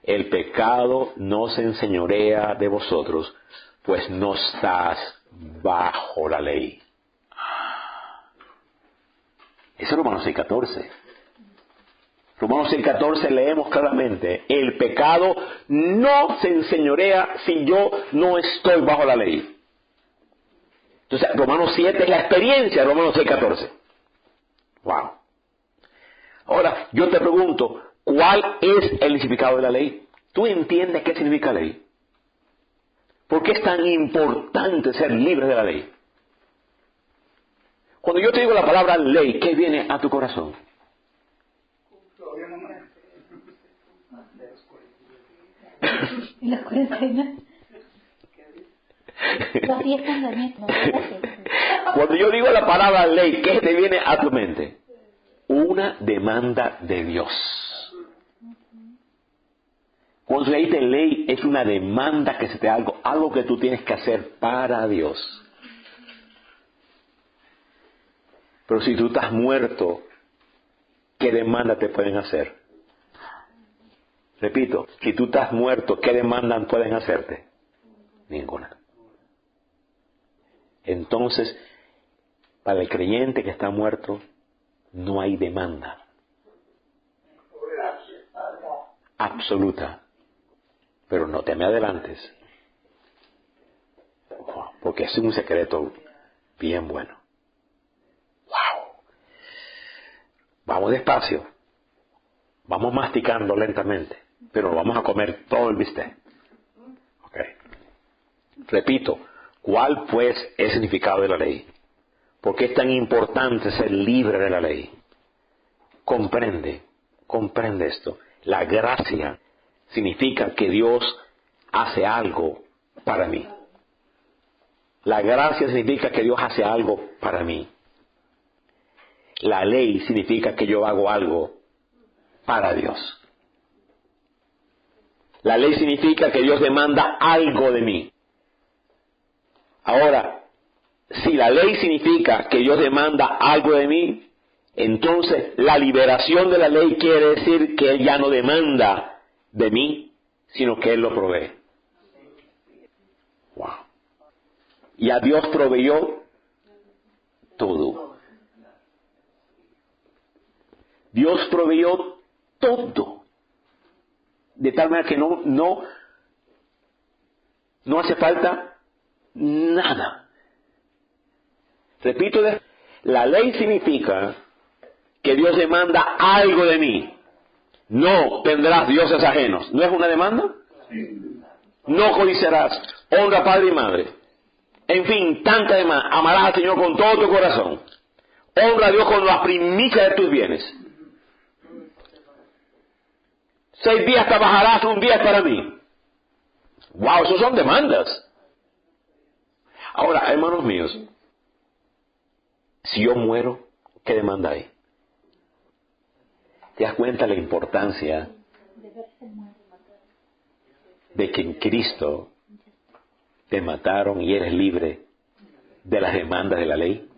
El pecado no se enseñorea de vosotros, pues no estás bajo la ley. Eso es Romanos 6:14. Romanos 6:14 leemos claramente, el pecado no se enseñorea si yo no estoy bajo la ley. Entonces, Romanos 7 es la experiencia de Romanos 6:14. Wow. Ahora, yo te pregunto, ¿cuál es el significado de la ley? ¿Tú entiendes qué significa ley? ¿Por qué es tan importante ser libre de la ley? Cuando yo te digo la palabra ley, ¿qué viene a tu corazón? Los 49. Los 10 mandamientos. Cuando yo digo la palabra ley, ¿qué te viene a tu mente? Una demanda de Dios. Cuando se dice ley, es una demanda que se te da algo que tú tienes que hacer para Dios. Pero si tú estás muerto, ¿qué demanda te pueden hacer? Repito, si tú estás muerto, ¿qué demandas pueden hacerte? Ninguna. Entonces, para el creyente que está muerto, no hay demanda absoluta. Pero no te me adelantes, porque es un secreto bien bueno. ¡Wow! Vamos despacio, vamos masticando lentamente, pero vamos a comer todo el bistec. Okay. Repito, ¿cuál pues es el significado de la ley? ¿Por qué es tan importante ser libre de la ley? Comprende esto. La gracia significa que Dios hace algo para mí. La gracia significa que Dios hace algo para mí. La ley significa que yo hago algo para Dios. La ley significa que Dios demanda algo de mí. Ahora, si la ley significa que Dios demanda algo de mí, entonces la liberación de la ley quiere decir que Él ya no demanda de mí, sino que Él lo provee. Wow. Y a Dios proveyó todo. Dios proveyó todo. De tal manera que no hace falta nada. Repito, la ley significa que Dios demanda algo de mí. No tendrás dioses ajenos. ¿No es una demanda? No codiciarás. Honra a padre y madre. En fin, tanta demanda. Amarás al Señor con todo tu corazón. Honra a Dios con las primicias de tus bienes. 6 días trabajarás, 1 día es para mí. Wow, esos son demandas. Ahora, hermanos míos, si yo muero, ¿qué demanda hay? ¿Te das cuenta la importancia de que en Cristo te mataron y eres libre de las demandas de la ley?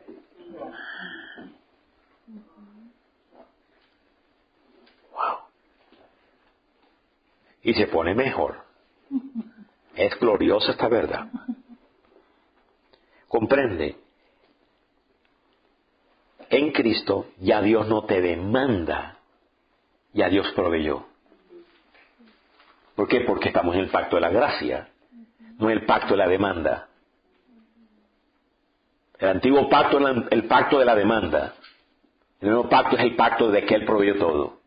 Wow. Y se pone mejor. Es gloriosa esta verdad. Comprende. En Cristo ya Dios no te demanda, ya Dios proveyó. ¿Por qué? Porque estamos en el pacto de la gracia, no en el pacto de la demanda. El antiguo pacto es el pacto de la demanda. El nuevo pacto es el pacto de que Él proveyó todo.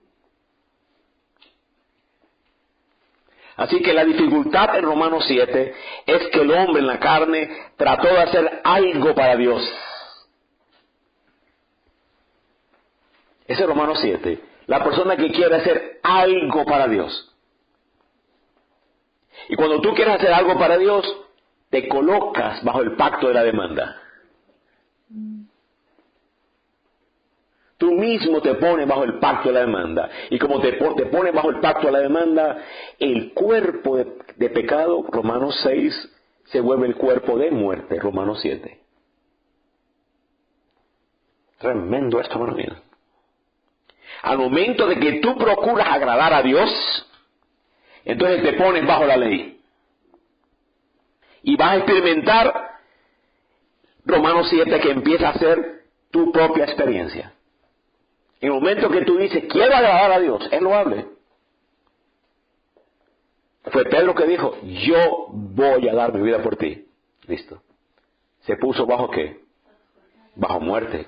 Así que la dificultad en Romanos 7 es que el hombre en la carne trató de hacer algo para Dios. Ese es Romanos 7. La persona que quiere hacer algo para Dios. Y cuando tú quieres hacer algo para Dios, te colocas bajo el pacto de la demanda. Tú mismo te pones bajo el pacto de la demanda. Y como te pones bajo el pacto de la demanda, el cuerpo de pecado, Romanos 6, se vuelve el cuerpo de muerte, Romanos 7. Tremendo esto, hermano mío. Al momento de que tú procuras agradar a Dios, entonces te pones bajo la ley. Y vas a experimentar Romanos 7, que empieza a ser tu propia experiencia. En el momento que tú dices, quiero agradar a Dios, Él lo hable. Fue Pedro que dijo, yo voy a dar mi vida por ti. Listo. ¿Se puso bajo qué? Bajo muerte.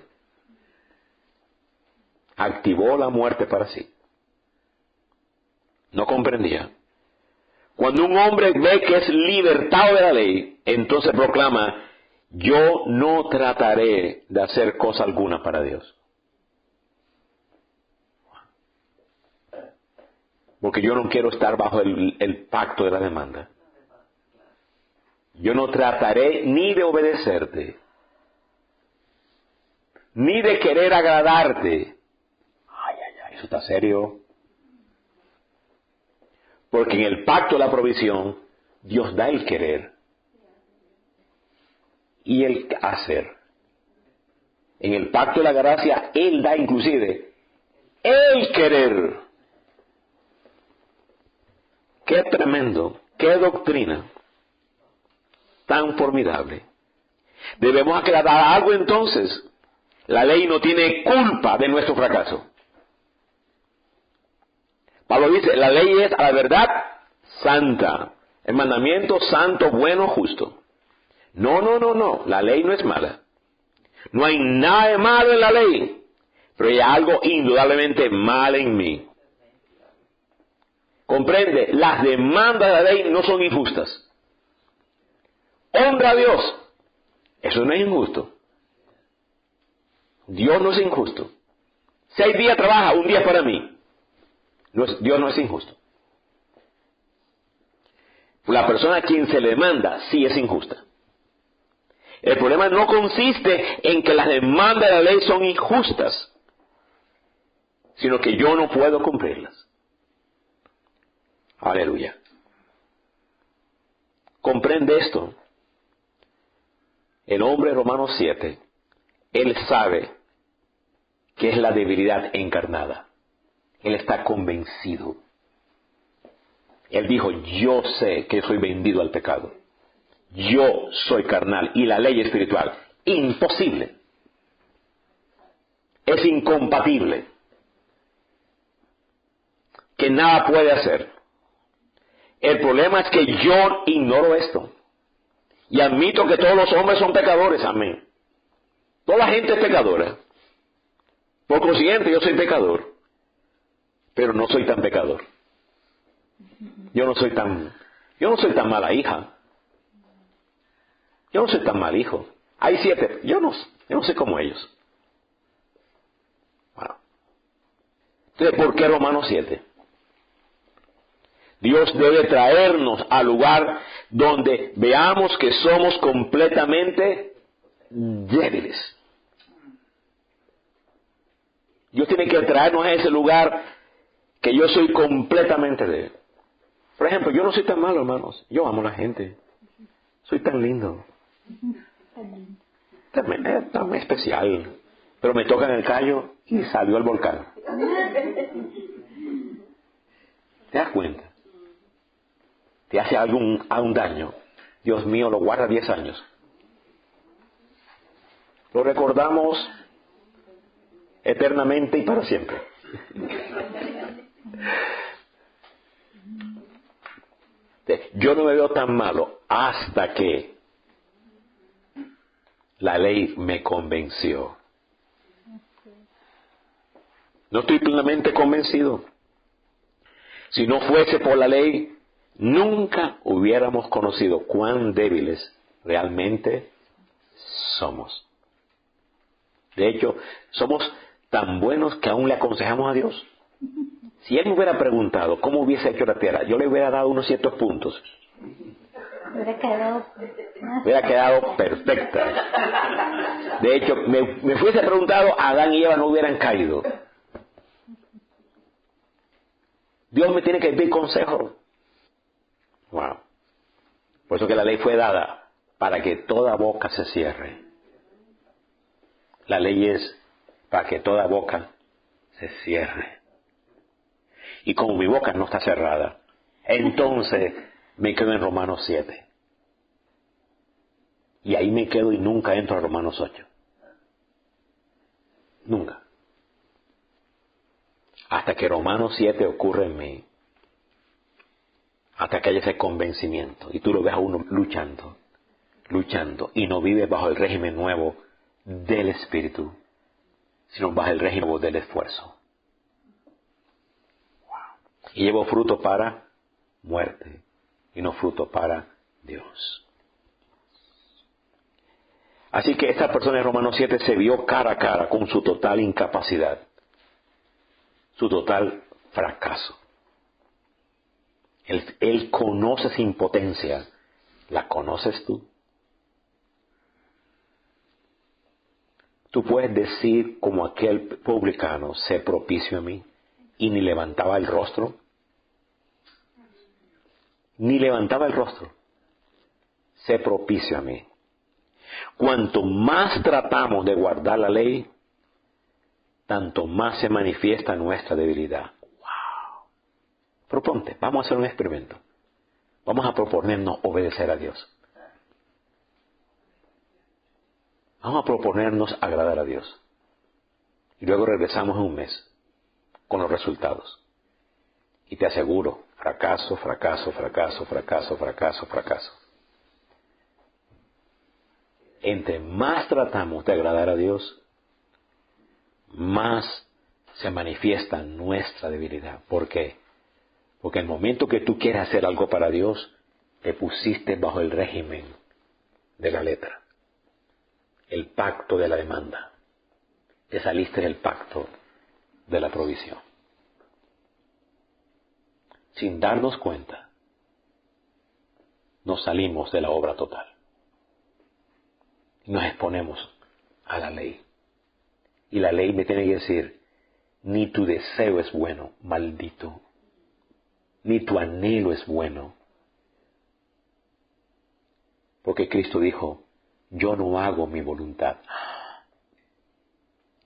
Activó la muerte para sí. No comprendía. Cuando un hombre ve que es libertado de la ley, entonces proclama, yo no trataré de hacer cosa alguna para Dios. Porque yo no quiero estar bajo el pacto de la demanda. Yo no trataré ni de obedecerte, ni de querer agradarte. Ay, eso está serio. Porque en el pacto de la provisión, Dios da el querer y el hacer. En el pacto de la gracia, Él da inclusive el querer. Qué tremendo, qué doctrina tan formidable. Debemos aclarar algo entonces. La ley no tiene culpa de nuestro fracaso. Pablo dice, la ley es a la verdad santa. El mandamiento santo, bueno, justo. No. La ley no es mala. No hay nada de malo en la ley. Pero hay algo indudablemente mal en mí. Comprende, las demandas de la ley no son injustas. Honra a Dios. Eso no es injusto. Dios no es injusto. 6 días trabaja, un día para mí. Dios no es injusto. La persona a quien se le demanda sí es injusta. El problema no consiste en que las demandas de la ley son injustas, sino que yo no puedo cumplirlas. Aleluya. Comprende esto. El hombre de Romanos 7, él sabe que es la debilidad encarnada. Él está convencido. Él dijo, yo sé que soy vendido al pecado. Yo soy carnal y la ley espiritual. Imposible. Es incompatible. Que nada puede hacer. El problema es que yo ignoro esto. Y admito que todos los hombres son pecadores. Amén. Toda la gente es pecadora. Por consiguiente, yo soy pecador. Pero no soy tan pecador. Yo no soy tan mala hija. Yo no soy tan mal hijo. Hay 7. Yo no sé como ellos. Bueno. Entonces, ¿por qué Romanos 7? Dios debe traernos al lugar donde veamos que somos completamente débiles. Dios tiene que traernos a ese lugar que yo soy completamente débil. Por ejemplo, yo no soy tan malo, hermanos. Yo amo a la gente. Soy tan lindo. Tan especial. Pero me tocan el callo y salió el volcán. ¿Te das cuenta? Te hace algún daño. Dios mío, lo guarda 10 años. Lo recordamos eternamente y para siempre. Yo no me veo tan malo hasta que la ley me convenció. No estoy plenamente convencido. Si no fuese por la ley, nunca hubiéramos conocido cuán débiles realmente somos. De hecho, somos tan buenos que aún le aconsejamos a Dios. Si Él me hubiera preguntado cómo hubiese hecho la tierra, yo le hubiera dado unos ciertos puntos. Hubiera quedado perfecta. De hecho, me fuese preguntado, Adán y Eva no hubieran caído. Dios me tiene que pedir consejo. Wow. Por eso que la ley fue dada para que toda boca se cierre. La ley es para que toda boca se cierre. Y como mi boca no está cerrada, entonces me quedo en Romanos 7. Y ahí me quedo y nunca entro a Romanos 8. Nunca. Hasta que Romanos 7 ocurre en mí. Hasta que haya ese convencimiento. Y tú lo ves a uno luchando. Y no vive bajo el régimen nuevo del Espíritu, sino bajo el régimen nuevo del esfuerzo. Wow. Y llevo fruto para muerte y no fruto para Dios. Así que esta persona en Romanos 7 se vio cara a cara con su total incapacidad, su total fracaso. Él conoce esa impotencia. ¿La conoces tú? Tú puedes decir como aquel publicano, sé propicio a mí, y ni levantaba el rostro. Ni levantaba el rostro. Sé propicio a mí. Cuanto más tratamos de guardar la ley, tanto más se manifiesta nuestra debilidad. ¡Wow! Proponte, vamos a hacer un experimento. Vamos a proponernos obedecer a Dios. Vamos a proponernos agradar a Dios. Y luego regresamos en un mes con los resultados. Y te aseguro, fracaso. Entre más tratamos de agradar a Dios, más se manifiesta nuestra debilidad. ¿Por qué? Porque el momento que tú quieres hacer algo para Dios, te pusiste bajo el régimen de la letra. El pacto de la demanda. Te saliste del pacto de la provisión. Sin darnos cuenta, nos salimos de la obra total. Nos exponemos a la ley. Y la ley me tiene que decir, ni tu deseo es bueno, maldito. Ni tu anhelo es bueno. Porque Cristo dijo, yo no hago mi voluntad.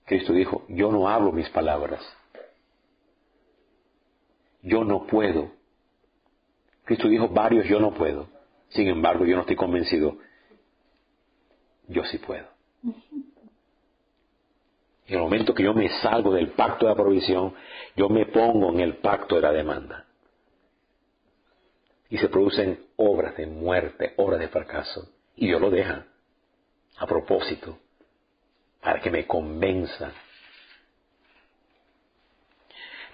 Cristo dijo, yo no hablo mis palabras. Yo no puedo. Cristo dijo varios yo no puedo. Sin embargo, yo no estoy convencido. Yo sí puedo. En el momento que yo me salgo del pacto de la provisión, yo me pongo en el pacto de la demanda. Y se producen obras de muerte, obras de fracaso. Y Dios lo deja a propósito, para que me convenza.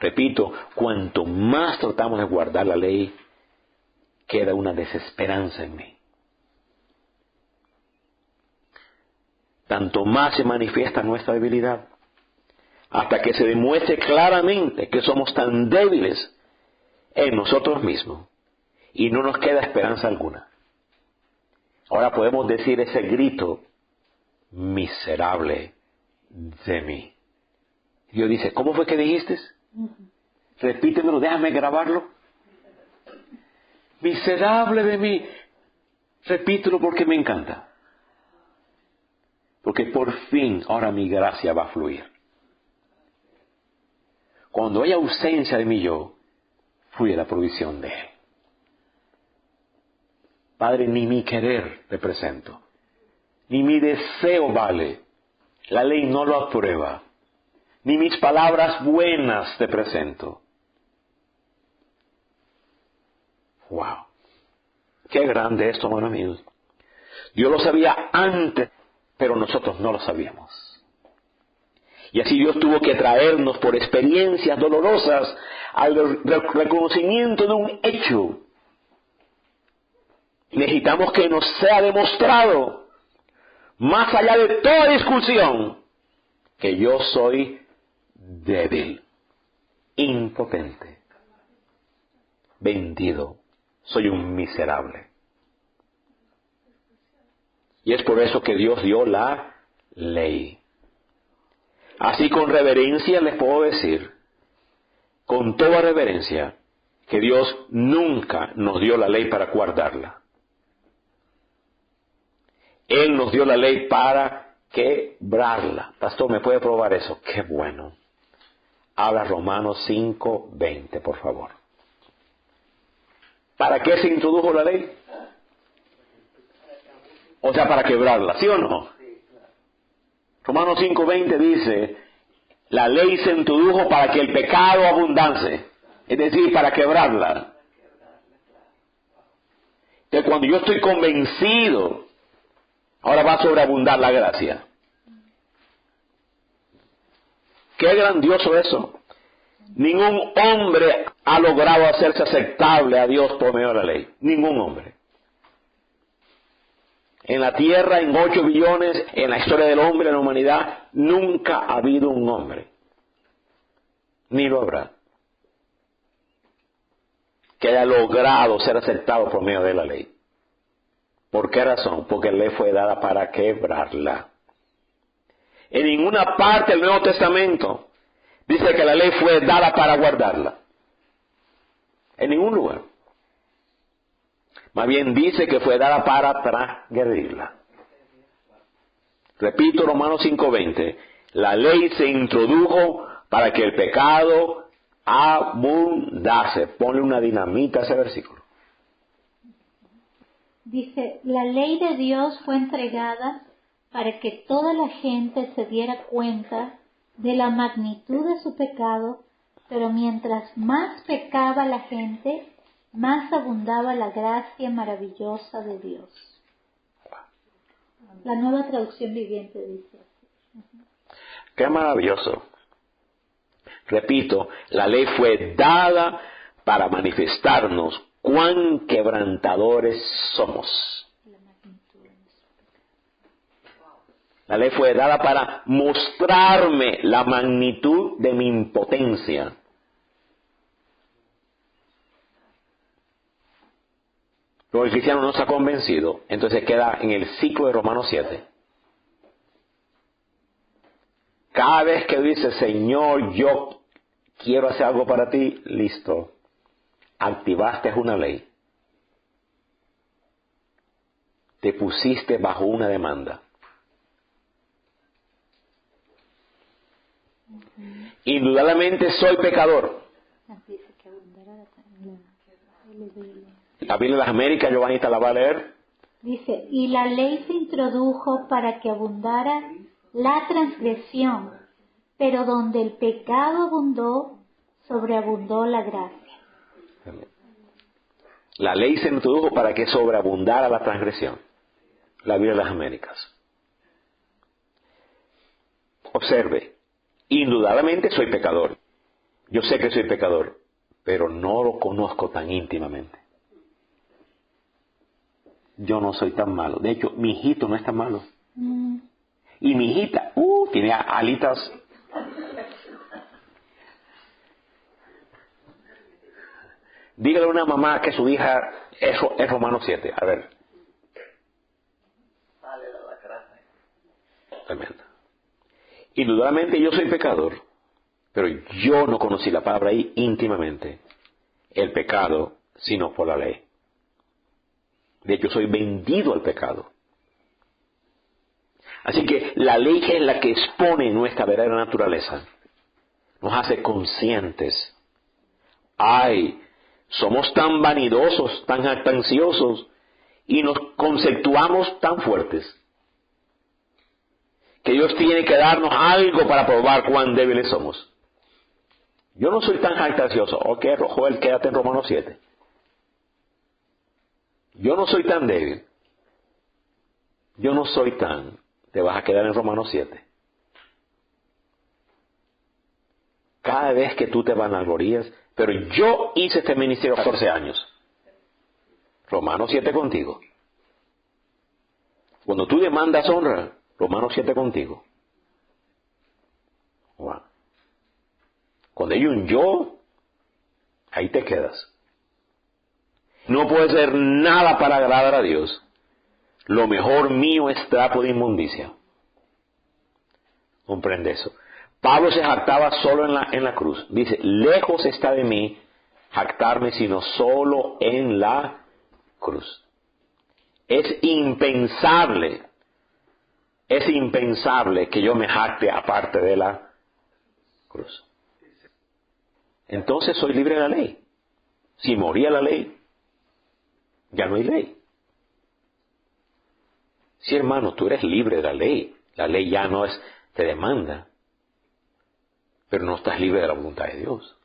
Repito, cuanto más tratamos de guardar la ley, queda una desesperanza en mí. Tanto más se manifiesta nuestra debilidad, hasta que se demuestre claramente que somos tan débiles en nosotros mismos y no nos queda esperanza alguna. Ahora podemos decir ese grito, miserable de mí. Dios dice, ¿cómo fue que dijiste? Repítemelo, déjame grabarlo. Miserable de mí. Repítelo porque me encanta. Porque por fin ahora mi gracia va a fluir. Cuando hay ausencia de mi yo, fluye la provisión de Él. Padre, ni mi querer te presento, ni mi deseo vale. La ley no lo aprueba. Ni mis palabras buenas te presento. ¡Wow! ¡Qué grande esto, hermanos míos! Dios lo sabía antes, pero nosotros no lo sabíamos. Y así Dios tuvo que traernos por experiencias dolorosas al reconocimiento de un hecho. Necesitamos que nos sea demostrado, más allá de toda discusión, que yo soy débil, impotente, vendido, soy un miserable. Y es por eso que Dios dio la ley. Así con reverencia les puedo decir, con toda reverencia, que Dios nunca nos dio la ley para guardarla. Él nos dio la ley para quebrarla. Pastor, ¿me puede probar eso? ¡Qué bueno! Habla Romanos 5:20, por favor. ¿Para qué se introdujo la ley? O sea, para quebrarla, ¿sí o no? Romanos 5:20 dice, la ley se introdujo para que el pecado abundase, es decir, para quebrarla. Entonces, cuando yo estoy convencido, ahora va a sobreabundar la gracia. ¡Qué grandioso eso! Ningún hombre ha logrado hacerse aceptable a Dios por medio de la ley. Ningún hombre. En la tierra, en 8 billones, en la historia del hombre, en la humanidad, nunca ha habido un hombre, ni lo habrá, que haya logrado ser aceptado por medio de la ley. ¿Por qué razón? Porque la ley fue dada para quebrarla. En ninguna parte del Nuevo Testamento dice que la ley fue dada para guardarla. En ningún lugar. Más bien dice que fue dada para transgredirla. Repito, Romanos 5:20. La ley se introdujo para que el pecado abundase. Ponle una dinamita a ese versículo. Dice, la ley de Dios fue entregada para que toda la gente se diera cuenta de la magnitud de su pecado, pero mientras más pecaba la gente, más abundaba la gracia maravillosa de Dios. La Nueva Traducción Viviente dice así. ¡Qué maravilloso! Repito, la ley fue dada para manifestarnos cuán quebrantadores somos. La ley fue dada para mostrarme la magnitud de mi impotencia. Pero el cristiano no está convencido, entonces queda en el ciclo de Romanos 7. Cada vez que dice, Señor, yo quiero hacer algo para ti, listo. Activaste una ley. Te pusiste bajo una demanda. Indudablemente soy pecador. La Biblia de las Américas, Giovanita la va a leer. Dice, y la ley se introdujo para que abundara la transgresión, pero donde el pecado abundó, sobreabundó la gracia. La ley se introdujo para que sobreabundara la transgresión. La Biblia de las Américas. Observe, indudablemente soy pecador. Yo sé que soy pecador, pero no lo conozco tan íntimamente. Yo no soy tan malo. De hecho, mi hijito no es tan malo. Y mi hijita, tiene alitas. Dígale a una mamá que su hija es Romanos 7. A ver. Tremendo. Indudablemente yo soy pecador, pero yo no conocí la palabra ahí íntimamente. El pecado, sino por la ley. De hecho, soy vendido al pecado. Así que la ley es la que expone nuestra verdadera naturaleza. Nos hace conscientes. Ay, somos tan vanidosos, tan jactanciosos, y nos conceptuamos tan fuertes, que Dios tiene que darnos algo para probar cuán débiles somos. Yo no soy tan jactancioso. Ok, Joel, quédate en Romanos 7. Yo no soy tan débil. Yo no soy tan... Te vas a quedar en Romanos 7. Cada vez que tú te vanaglorías, pero yo hice este ministerio 14 años. Romanos 7 contigo. Cuando tú demandas honra, Romanos 7 contigo. Wow. Cuando hay un yo, ahí te quedas. No puedes hacer nada para agradar a Dios. Lo mejor mío es trapo de inmundicia. Comprende eso. Pablo se jactaba solo en la cruz. Dice, lejos está de mí jactarme, sino solo en la cruz. Es impensable que yo me jacte aparte de la cruz. Entonces soy libre de la ley. Si moría la ley, ya no hay ley. Sí, hermano, tú eres libre de la ley. La ley ya no te demanda. Pero no estás libre de la voluntad de Dios.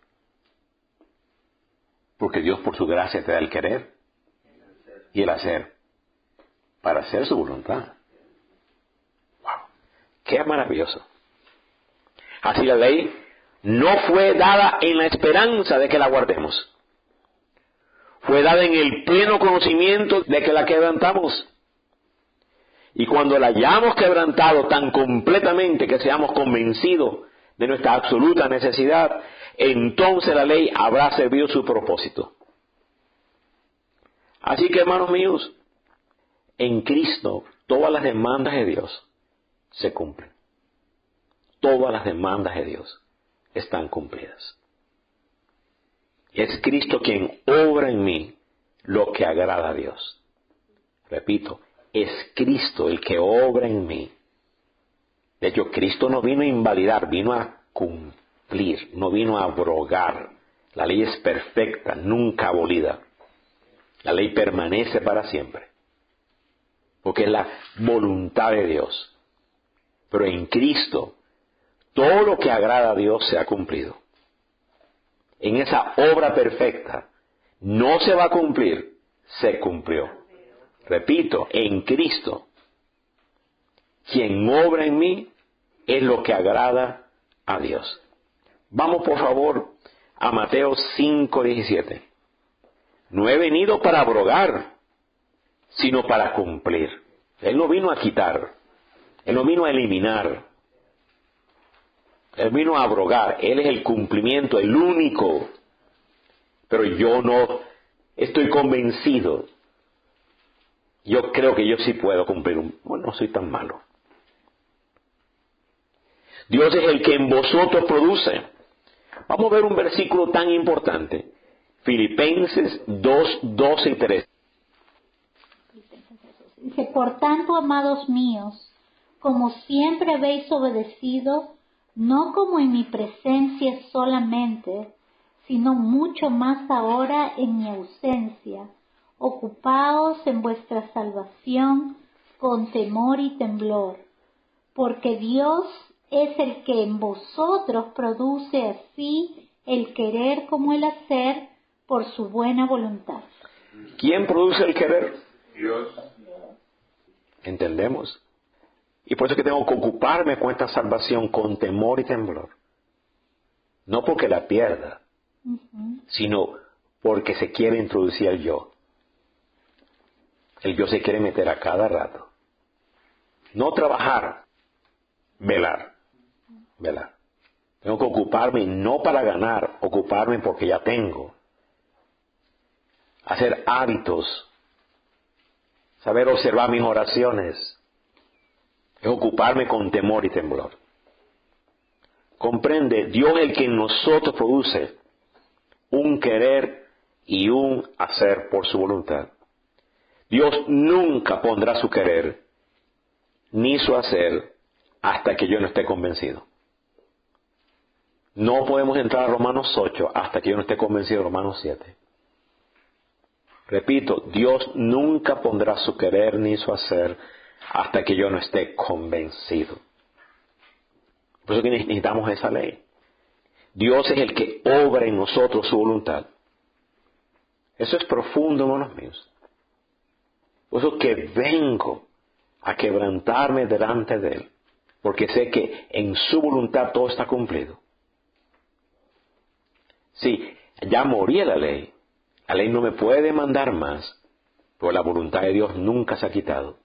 Porque Dios por su gracia te da el querer y el hacer para hacer su voluntad. ¡Wow! ¡Qué maravilloso! Así la ley no fue dada en la esperanza de que la guardemos. Fue dada en el pleno conocimiento de que la quebrantamos. Y cuando la hayamos quebrantado tan completamente que seamos convencidos de nuestra absoluta necesidad, entonces la ley habrá servido su propósito. Así que, hermanos míos, en Cristo todas las demandas de Dios se cumplen. Todas las demandas de Dios están cumplidas. Es Cristo quien obra en mí lo que agrada a Dios. Repito, es Cristo el que obra en mí. De hecho, Cristo no vino a invalidar, vino a cumplir, no vino a abrogar. La ley es perfecta, nunca abolida. La ley permanece para siempre, porque es la voluntad de Dios. Pero en Cristo, todo lo que agrada a Dios se ha cumplido. En esa obra perfecta, no se va a cumplir, se cumplió. Repito, en Cristo, quien obra en mí es lo que agrada a Dios. Vamos por favor a Mateo 5:17. No he venido para abrogar, sino para cumplir. Él no vino a quitar, Él no vino a eliminar, Él vino a abrogar. Él es el cumplimiento, el único. Pero yo no estoy convencido. Yo creo que yo sí puedo cumplir bueno, no soy tan malo. Dios es el que en vosotros produce. Vamos a ver un versículo tan importante. Filipenses 2:12 y 13. Dice, por tanto, amados míos, como siempre habéis obedecido, no como en mi presencia solamente, sino mucho más ahora en mi ausencia, ocupaos en vuestra salvación con temor y temblor, porque Dios es el que en vosotros produce así el querer como el hacer por su buena voluntad. ¿Quién produce el querer? Dios. ¿Entendemos? Y por eso es que tengo que ocuparme con esta salvación con temor y temblor. No porque la pierda, sino porque se quiere introducir el yo. El yo se quiere meter a cada rato. No trabajar, velar. Velar. Tengo que ocuparme no para ganar, ocuparme porque ya tengo. Hacer hábitos. Saber observar mis oraciones. Es ocuparme con temor y temblor. Comprende, Dios es el que en nosotros produce un querer y un hacer por su voluntad. Dios nunca pondrá su querer ni su hacer hasta que yo no esté convencido. No podemos entrar a Romanos 8 hasta que yo no esté convencido de Romanos 7. Repito, Dios nunca pondrá su querer ni su hacer hasta que yo no esté convencido. Por eso que necesitamos esa ley. Dios es el que obra en nosotros su voluntad. Eso es profundo, hermanos míos. Por eso que vengo a quebrantarme delante de Él, porque sé que en su voluntad todo está cumplido. Sí, ya morí la ley no me puede mandar más, pero la voluntad de Dios nunca se ha quitado.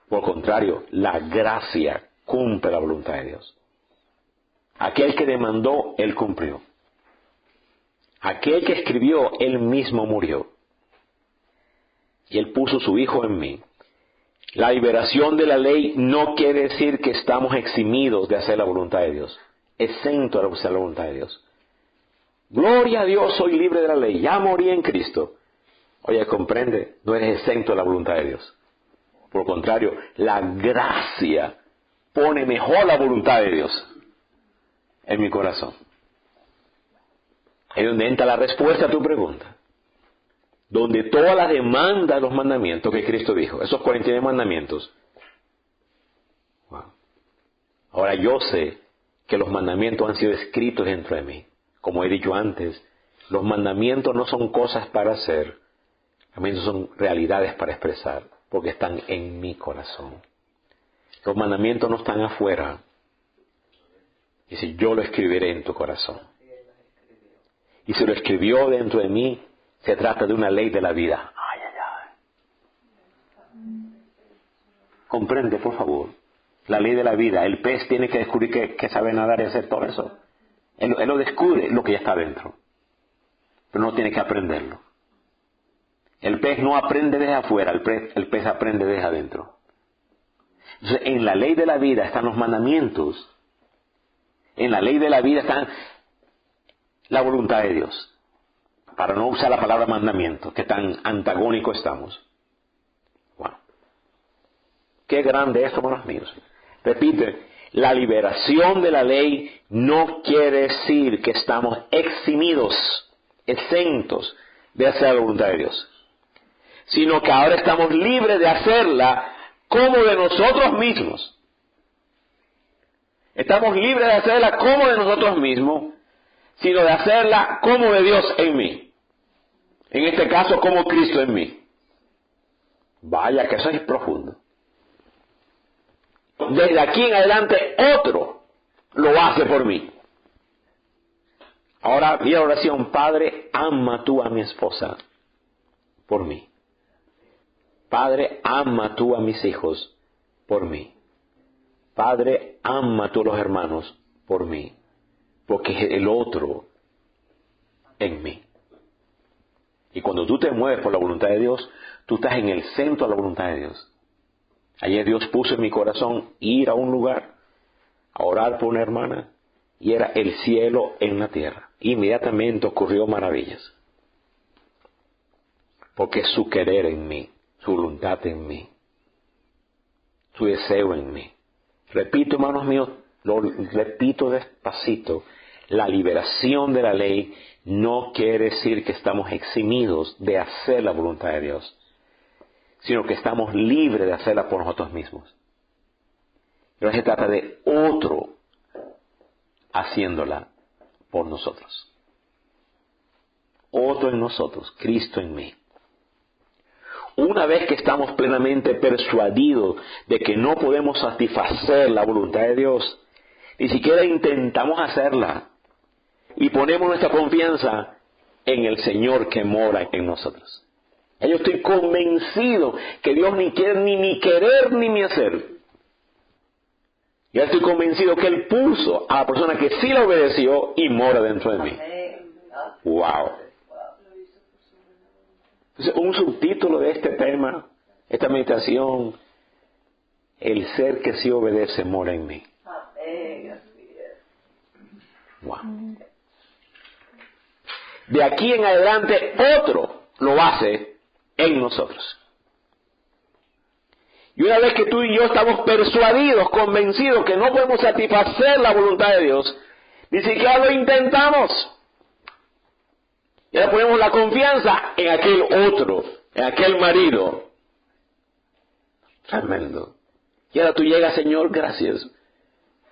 Por contrario, la gracia cumple la voluntad de Dios. Aquel que demandó, Él cumplió. Aquel que escribió, Él mismo murió. Y Él puso su Hijo en mí. La liberación de la ley no quiere decir que estamos eximidos de hacer la voluntad de Dios. Exento de hacer la voluntad de Dios. Gloria a Dios, soy libre de la ley. Ya morí en Cristo. Oye, comprende, no eres exento de la voluntad de Dios. Por lo contrario, la gracia pone mejor la voluntad de Dios en mi corazón. Es donde entra la respuesta a tu pregunta. Donde toda la demanda de los mandamientos que Cristo dijo, esos 49 mandamientos. Wow. Ahora yo sé que los mandamientos han sido escritos dentro de mí. Como he dicho antes, los mandamientos no son cosas para hacer, los mandamientos son realidades para expresar, porque están en mi corazón. Los mandamientos no están afuera. Y si yo lo escribiré en tu corazón. Y si lo escribió dentro de mí, se trata de una ley de la vida. Ay, ay, ay. Comprende, por favor. La ley de la vida. El pez tiene que descubrir que sabe nadar y hacer todo eso. Él lo descubre, lo que ya está dentro. Pero no tiene que aprenderlo. El pez no aprende desde afuera, el pez aprende desde adentro. Entonces, en la ley de la vida están los mandamientos. En la ley de la vida está la voluntad de Dios. Para no usar la palabra mandamiento, que tan antagónico estamos. Wow. Qué grande esto, hermanos míos. Repite, la liberación de la ley no quiere decir que estamos eximidos, exentos de hacer la voluntad de Dios. Sino que ahora estamos libres de hacerla como de nosotros mismos. Estamos libres de hacerla como de nosotros mismos, sino de hacerla como de Dios en mí. En este caso, como Cristo en mí. Vaya que eso es profundo. Desde aquí en adelante otro lo hace por mí. Ahora, mira la oración: Padre, ama tú a mi esposa por mí. Padre, ama tú a mis hijos por mí. Padre, ama tú a los hermanos por mí. Porque es el otro en mí. Y cuando tú te mueves por la voluntad de Dios, tú estás en el centro de la voluntad de Dios. Ayer Dios puso en mi corazón ir a un lugar a orar por una hermana, y era el cielo en la tierra. Inmediatamente ocurrió maravillas. Porque es su querer en mí, su voluntad en mí, su deseo en mí. Repito, hermanos míos, lo repito despacito: la liberación de la ley no quiere decir que estamos eximidos de hacer la voluntad de Dios, sino que estamos libres de hacerla por nosotros mismos. Pero se trata de otro haciéndola por nosotros. Otro en nosotros, Cristo en mí. Una vez que estamos plenamente persuadidos de que no podemos satisfacer la voluntad de Dios, ni siquiera intentamos hacerla, y ponemos nuestra confianza en el Señor que mora en nosotros. Yo estoy convencido que Dios ni quiere ni mi querer ni mi hacer. Yo estoy convencido que Él puso a la persona que sí la obedeció y mora dentro de mí. Wow. Entonces, un subtítulo de este tema, esta meditación: el ser que sí obedece mora en mí. Wow. De aquí en adelante otro lo hace en nosotros. Y una vez que tú y yo estamos persuadidos, convencidos que no podemos satisfacer la voluntad de Dios, ni siquiera lo intentamos. Y ahora ponemos la confianza en aquel otro, en aquel marido. Tremendo. Y ahora tú llegas, Señor, gracias,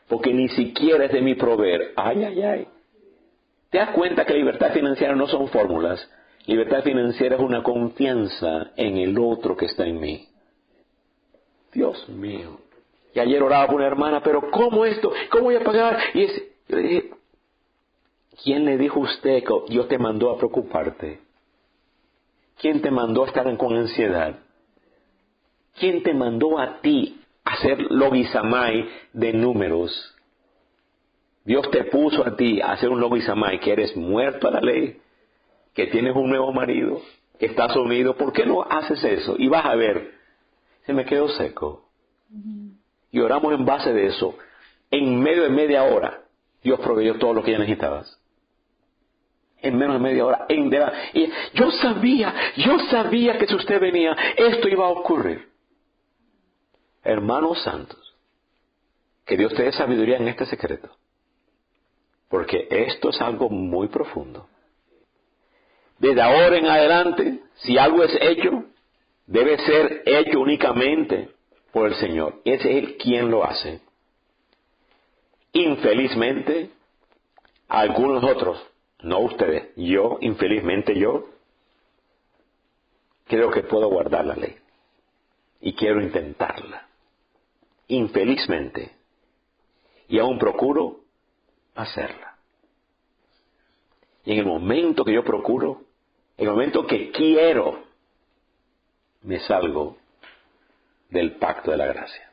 porque ni siquiera es de mi proveer. Ay, ay, ay. ¿Te das cuenta que libertad financiera no son fórmulas? Libertad financiera es una confianza en el otro que está en mí. Dios mío. Y ayer oraba por una hermana, pero ¿cómo esto? ¿Cómo voy a pagar? Y yo le dije, ¿quién le dijo a usted que Dios te mandó a preocuparte? ¿Quién te mandó a estar con ansiedad? ¿Quién te mandó a ti a hacer logisamai de números? Dios te puso a ti a hacer un logisamai, que eres muerto a la ley, que tienes un nuevo marido, que estás unido. ¿Por qué no haces eso? Y vas a ver, se me quedó seco. Y oramos en base de eso. En medio de media hora, Dios proveyó todo lo que ya necesitabas. En menos de media hora. Y yo sabía que si usted venía, esto iba a ocurrir. Hermanos santos, que Dios te dé sabiduría en este secreto. Porque esto es algo muy profundo. Desde ahora en adelante, si algo es hecho, debe ser hecho únicamente por el Señor. Ese es Él quien lo hace. Infelizmente, algunos otros, no ustedes, infelizmente yo, creo que puedo guardar la ley. Y quiero intentarla. Infelizmente. Y aún procuro hacerla. Y en el momento que yo procuro, en el momento que quiero, me salgo del pacto de la gracia.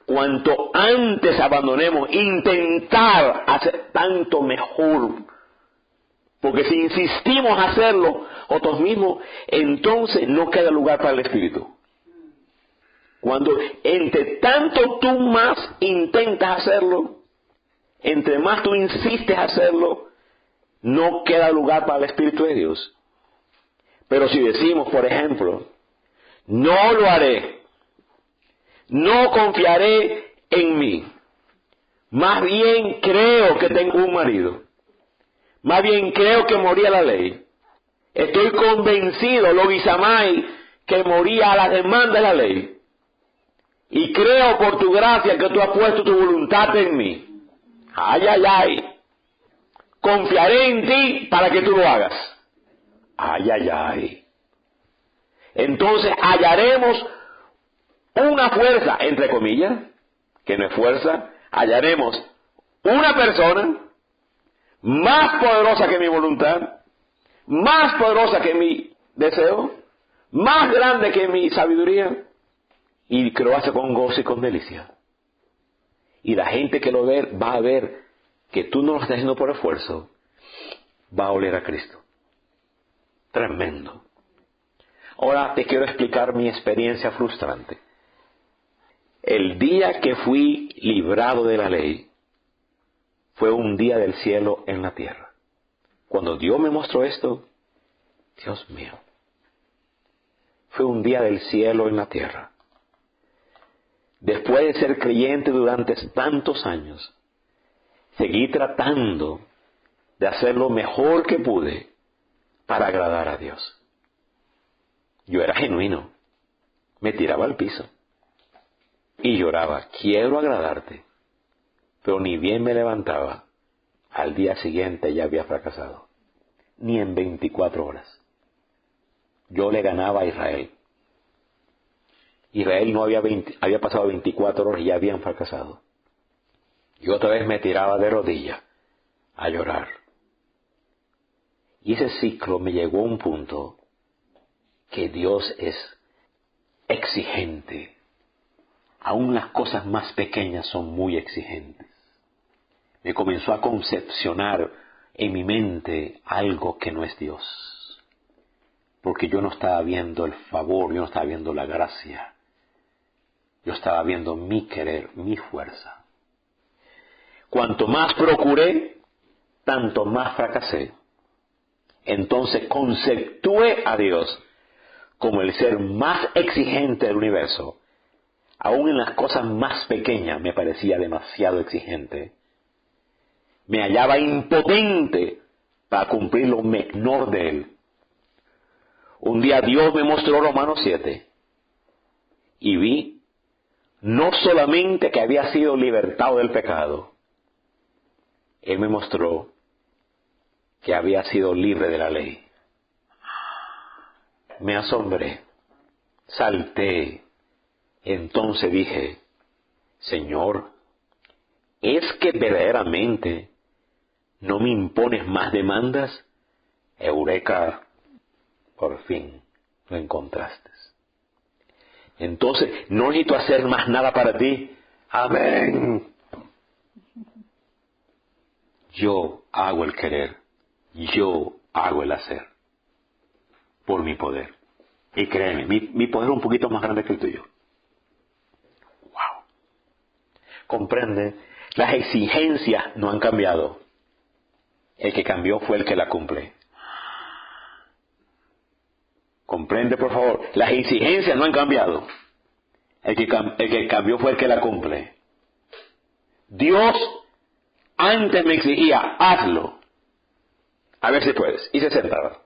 Cuanto antes abandonemos intentar hacer, tanto mejor. Porque si insistimos a hacerlo nosotros mismos, entonces no queda lugar para el Espíritu. Cuando entre tanto tú más intentas hacerlo, entre más tú insistes a hacerlo, no queda lugar para el Espíritu de Dios. Pero si decimos, por ejemplo, no lo haré, no confiaré en mí, más bien creo que tengo un marido, más bien creo que moría la ley, estoy convencido, logisamai, que moría a la demanda de la ley, y creo por tu gracia que tú has puesto tu voluntad en mí. Ay, ay, ay. Confiaré en ti para que tú lo hagas. Ay, ay, ay. Entonces hallaremos una fuerza, entre comillas, que no es fuerza, hallaremos una persona más poderosa que mi voluntad, más poderosa que mi deseo, más grande que mi sabiduría, y que lo hace con gozo y con delicia. Y la gente que lo ve va a ver que tú no lo estás haciendo por esfuerzo, va a oler a Cristo. Tremendo. Ahora te quiero explicar mi experiencia frustrante. El día que fui librado de la ley fue un día del cielo en la tierra. Cuando Dios me mostró esto, Dios mío, fue un día del cielo en la tierra. Después de ser creyente durante tantos años, seguí tratando de hacer lo mejor que pude para agradar a Dios. Yo era genuino, me tiraba al piso y lloraba, quiero agradarte, pero ni bien me levantaba, al día siguiente ya había fracasado, ni en 24 horas. Yo le ganaba a Israel. Israel no había pasado 24 horas y ya habían fracasado. Y otra vez me tiraba de rodillas a llorar. Y ese ciclo me llegó a un punto que Dios es exigente. Aún las cosas más pequeñas son muy exigentes. Me comenzó a concepcionar en mi mente algo que no es Dios. Porque yo no estaba viendo el favor, yo no estaba viendo la gracia. Yo estaba viendo mi querer, mi fuerza. Cuanto más procuré, tanto más fracasé. Entonces conceptué a Dios como el ser más exigente del universo, aún en las cosas más pequeñas me parecía demasiado exigente. Me hallaba impotente para cumplir lo menor de Él. Un día Dios me mostró Romanos 7 y vi no solamente que había sido libertado del pecado, Él me mostró que había sido libre de la ley. Me asombré, salté, entonces dije, Señor, ¿es que verdaderamente no me impones más demandas? Eureka, por fin lo encontraste. Entonces, no necesito hacer más nada para ti. Amén. Yo hago el querer, yo hago el hacer, por mi poder. Y créeme, mi poder es un poquito más grande que el tuyo. Wow. Comprende, las exigencias no han cambiado. El que cambió fue el que la cumple. Comprende, por favor, las exigencias no han cambiado. El que cambió fue el que la cumple. Dios antes me exigía, hazlo, a ver si puedes, y se sentaba.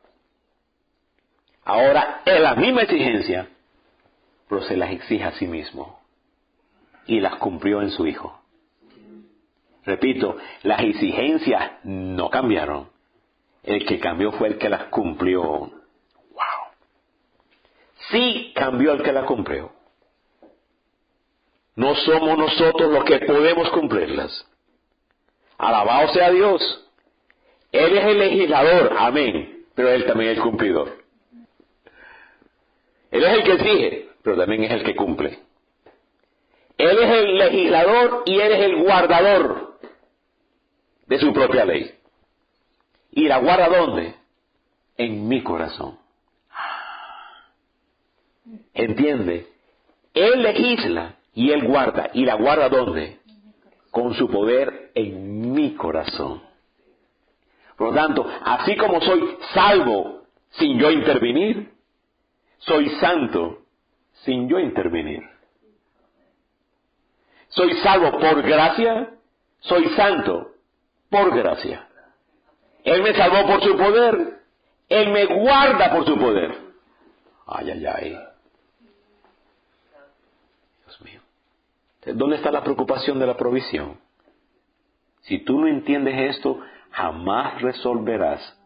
Ahora es la misma exigencia, pero se las exige a sí mismo, y las cumplió en su Hijo. Repito, las exigencias no cambiaron. El que cambió fue el que las cumplió. ¡Wow! Sí cambió el que las cumplió. No somos nosotros los que podemos cumplirlas. Alabado sea Dios. Él es el legislador, amén, pero Él también es el cumplidor. Él es el que exige, pero también es el que cumple. Él es el legislador y Él es el guardador de su propia ley. ¿Y la guarda dónde? En mi corazón. ¿Entiende? Él legisla y Él guarda. ¿Y la guarda dónde? Con su poder en mi corazón. Por lo tanto, así como soy salvo sin yo intervenir, soy santo sin yo intervenir. Soy salvo por gracia, soy santo por gracia. Él me salvó por su poder, Él me guarda por su poder. Ay, ay, ay. Dios mío. ¿Dónde está la preocupación de la provisión? Si tú no entiendes esto, jamás resolverás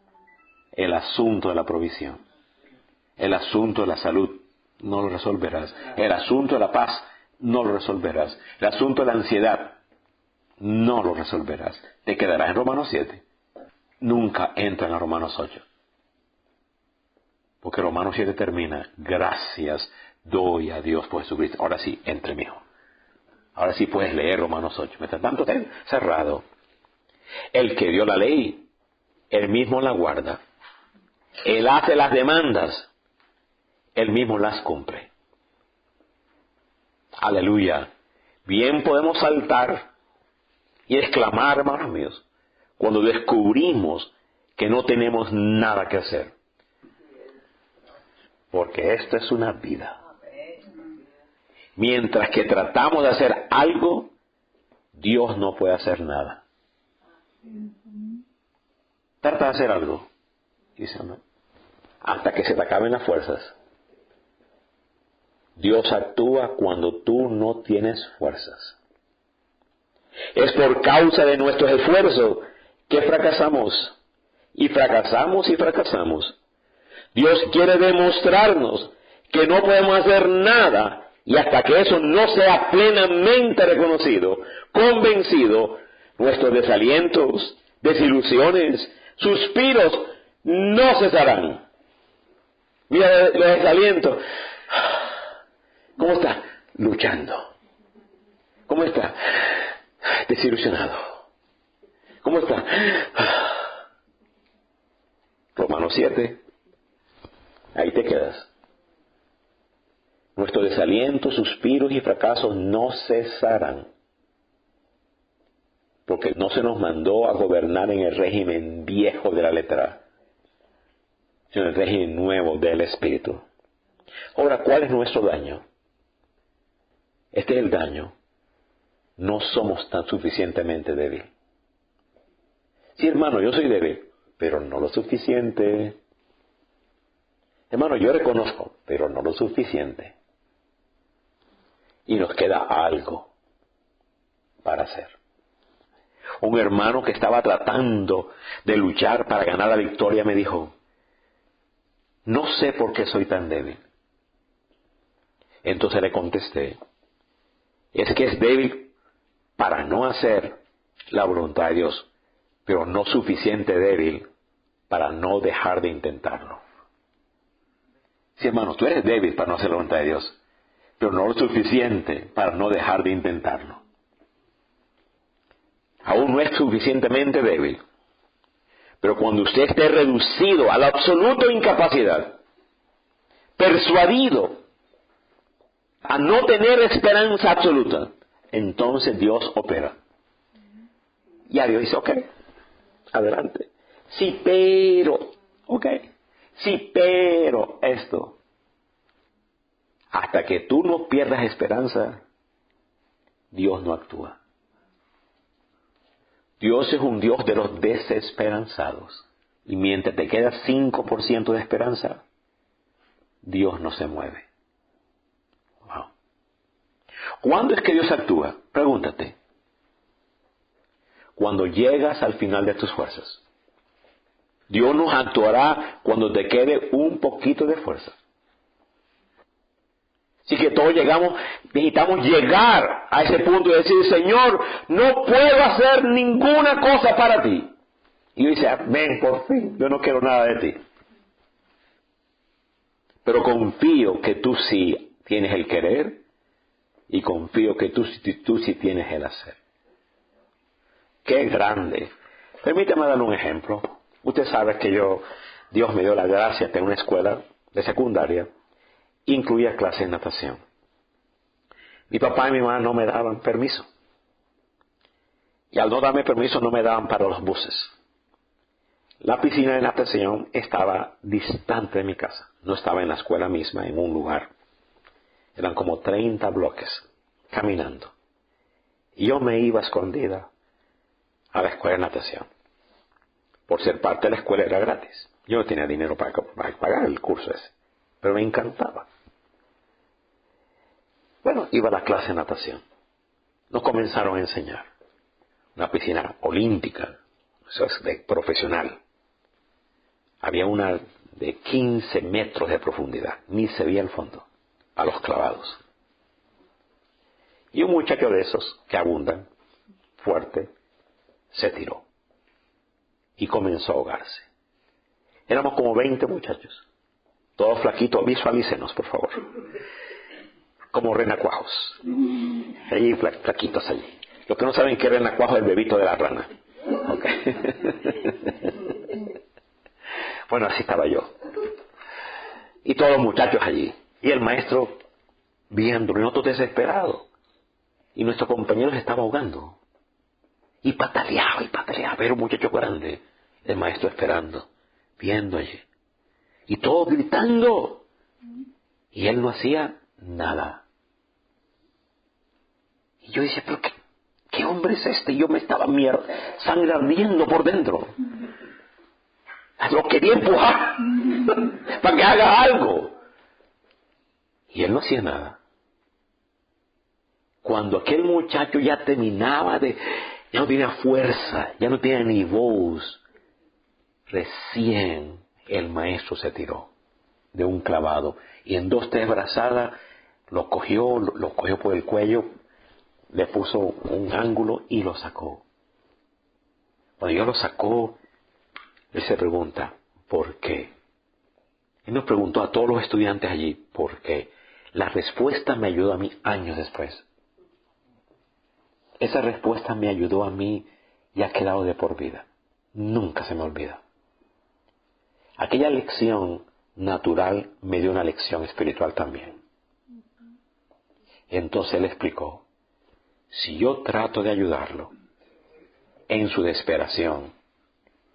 el asunto de la provisión. El asunto de la salud, no lo resolverás. El asunto de la paz, no lo resolverás. El asunto de la ansiedad, no lo resolverás. Te quedarás en Romanos 7. Nunca entra en Romanos 8. Porque Romanos 7 termina, gracias doy a Dios por Jesucristo. Ahora sí, entre, mijo. Ahora sí puedes leer Romanos 8. Mientras tanto, ten cerrado. El que dio la ley, Él mismo la guarda. Él hace las demandas, Él mismo las cumple. Aleluya. Bien podemos saltar y exclamar, hermanos míos, cuando descubrimos que no tenemos nada que hacer. Porque esta es una vida. Mientras que tratamos de hacer algo, Dios no puede hacer nada. Trata de hacer algo. Dice, no. Hasta que se te acaben las fuerzas. Dios actúa cuando tú no tienes fuerzas. Es por causa de nuestros esfuerzos que fracasamos. Y fracasamos y fracasamos. Dios quiere demostrarnos que no podemos hacer nada, y hasta que eso no sea plenamente reconocido, convencido, nuestros desalientos, desilusiones, suspiros no cesarán. Mira los desalientos. ¿Cómo está? Luchando. ¿Cómo está? Desilusionado. ¿Cómo está? Romanos 7. Ahí te quedas. Nuestros desalientos, suspiros y fracasos no cesarán. Porque no se nos mandó a gobernar en el régimen viejo de la letra, sino en el régimen nuevo del Espíritu. Ahora, ¿cuál es nuestro daño? Este es el daño. No somos tan suficientemente débiles. Sí, hermano, yo soy débil, pero no lo suficiente. Hermano, yo reconozco, pero no lo suficiente. Y nos queda algo para hacer. Un hermano que estaba tratando de luchar para ganar la victoria me dijo, no sé por qué soy tan débil. Entonces le contesté, es que es débil para no hacer la voluntad de Dios, pero no suficiente débil para no dejar de intentarlo. Sí, hermano, tú eres débil para no hacer la voluntad de Dios, pero no lo suficiente para no dejar de intentarlo. Aún no es suficientemente débil, pero cuando usted esté reducido a la absoluta incapacidad, persuadido a no tener esperanza absoluta, entonces Dios opera. Ya Dios dice, ok, adelante. Sí, pero, ok. Sí, pero esto. Hasta que tú no pierdas esperanza, Dios no actúa. Dios es un Dios de los desesperanzados. Y mientras te queda 5% de esperanza, Dios no se mueve. Wow. ¿Cuándo es que Dios actúa? Pregúntate. Cuando llegas al final de tus fuerzas. Dios nos actuará cuando te quede un poquito de fuerza. Así que todos necesitamos llegar a ese punto de decir, Señor, no puedo hacer ninguna cosa para ti. Y yo dice, ven, por fin, yo no quiero nada de ti. Pero confío que tú sí tienes el querer y confío que tú sí tienes el hacer. ¡Qué grande! Permítame darle un ejemplo. Usted sabe que Dios me dio la gracia de tener una escuela de secundaria, incluía clases de natación. Mi papá y mi mamá no me daban permiso. Y al no darme permiso no me daban para los buses. La piscina de natación estaba distante de mi casa. No estaba en la escuela misma, en un lugar. Eran como 30 bloques, caminando. Y yo me iba escondida a la escuela de natación. Por ser parte de la escuela era gratis. Yo no tenía dinero para pagar el curso ese. Pero me encantaba. Bueno, iba a la clase de natación. Nos comenzaron a enseñar. Una piscina olímpica. Eso es de profesional. Había una de 15 metros de profundidad. Ni se veía el fondo. A los clavados. Y un muchacho de esos, que abundan, fuerte, se tiró. Y comenzó a ahogarse. Éramos como 20 muchachos. Todos flaquitos. Visualícenos, por favor. Como renacuajos. Allí flaquitos allí. Los que no saben qué renacuajo es el bebito de la rana. Okay. Bueno, así estaba yo. Y todos los muchachos allí. Y el maestro viéndolo. Y nosotros desesperados. Y nuestro compañero se estaba ahogando. Y pataleaba. Era un muchacho grande. El maestro esperando. Viendo allí. Y todos gritando. Y él no hacía nada. Y yo decía, pero ¿qué hombre es este? Y yo me estaba sangre ardiendo por dentro. Lo quería empujar para que haga algo. Y él no hacía nada. Cuando aquel muchacho ya terminaba ya no tenía fuerza, ya no tenía ni voz, recién el maestro se tiró de un clavado. Y en 2, 3 brazadas lo cogió por el cuello, le puso un ángulo y lo sacó. Cuando yo lo sacó, él se pregunta, ¿por qué? Él nos preguntó a todos los estudiantes allí, ¿por qué? La respuesta me ayudó a mí años después. Esa respuesta me ayudó a mí y ha quedado de por vida. Nunca se me olvida. Aquella lección natural me dio una lección espiritual también. Entonces él explicó, si yo trato de ayudarlo en su desesperación,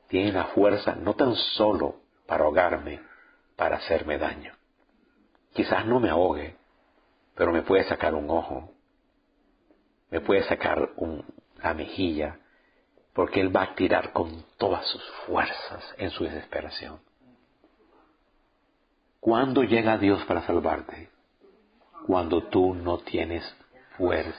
tiene la fuerza no tan solo para ahogarme, para hacerme daño. Quizás no me ahogue, pero me puede sacar un ojo, me puede sacar la mejilla, porque Él va a tirar con todas sus fuerzas en su desesperación. ¿Cuándo llega Dios para salvarte? Cuando tú no tienes fuerzas.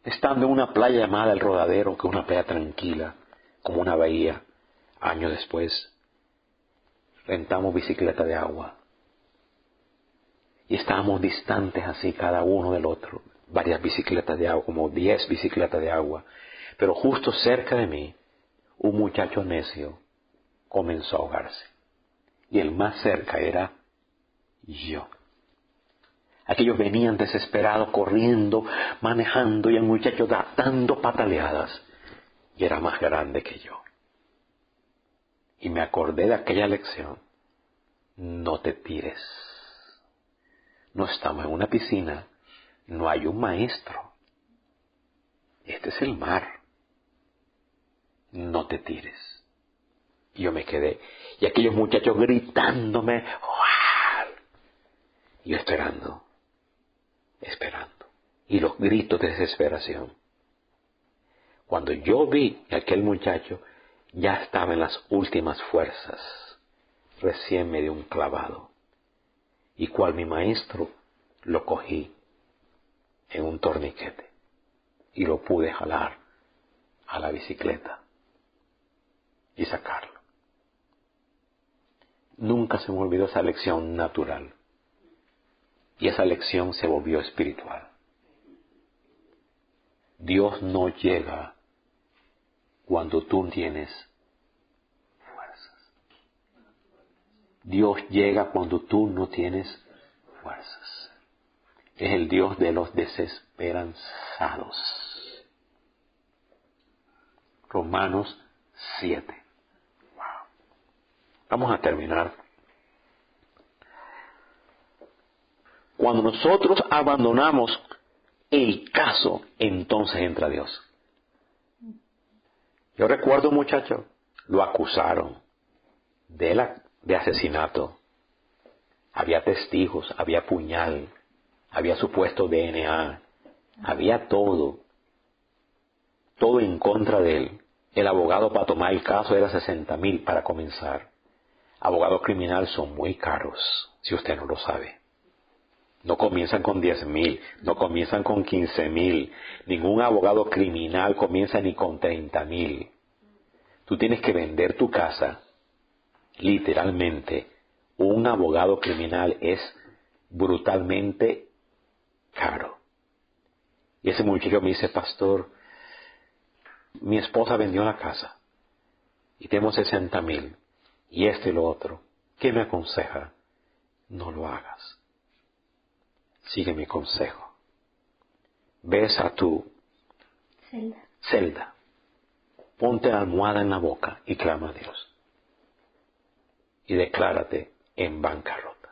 Estando en una playa llamada El Rodadero, que es una playa tranquila, como una bahía, años después, rentamos bicicleta de agua. Y estábamos distantes así cada uno del otro, varias bicicletas de agua, como 10 bicicletas de agua. Pero justo cerca de mí, un muchacho necio comenzó a ahogarse. Y el más cerca era yo. Aquellos venían desesperados, corriendo, manejando, y el muchacho dando pataleadas. Y era más grande que yo. Y me acordé de aquella lección. No te tires. No estamos en una piscina. No hay un maestro. Este es el mar. No te tires. Y yo me quedé. Y aquellos muchachos gritándome. ¡Uah! Y yo esperando. Y los gritos de desesperación. Cuando yo vi que aquel muchacho ya estaba en las últimas fuerzas, recién me dio un clavado. Y cual mi maestro, lo cogí en un torniquete y lo pude jalar a la bicicleta y sacarlo. Nunca se me olvidó esa lección natural. Y esa lección se volvió espiritual. Dios no llega cuando tú tienes fuerzas. Dios llega cuando tú no tienes fuerzas. Es el Dios de los desesperanzados. Romanos 7. Wow. Vamos a terminar. Cuando nosotros abandonamos el caso, entonces entra Dios. Yo recuerdo un muchacho, lo acusaron de asesinato. Había testigos, había puñal, había supuesto DNA, había todo en contra de él. El abogado para tomar el caso era 60,000 para comenzar. Abogados criminales son muy caros, si usted no lo sabe. No comienzan con 10,000, no comienzan con 15,000. Ningún abogado criminal comienza ni con 30,000. Tú tienes que vender tu casa. Literalmente, un abogado criminal es brutalmente caro. Y ese muchacho me dice, pastor, mi esposa vendió la casa y tenemos 60,000 y esto y lo otro. ¿Qué me aconseja? No lo hagas. Sigue mi consejo. Besa a tu celda. Ponte la almohada en la boca y clama a Dios. Y declárate en bancarrota.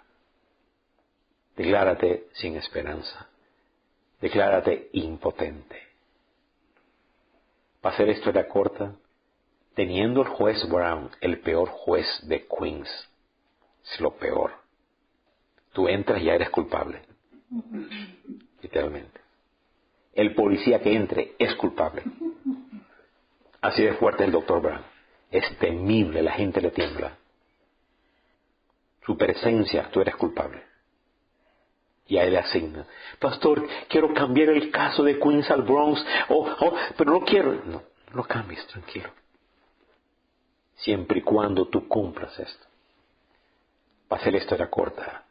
Declárate sin esperanza. Declárate impotente. Para hacer historia corta, teniendo el juez Brown, el peor juez de Queens, es lo peor. Tú entras y ya eres culpable. Literalmente. El policía que entre es culpable. Así de fuerte el doctor Brown. Es temible, la gente le tiembla. Su presencia, tú eres culpable. Y a él le asigna. Pastor, quiero cambiar el caso de Queens al Bronx. Pero no quiero. No lo cambies, tranquilo. Siempre y cuando tú cumplas esto. Para hacer la historia corta.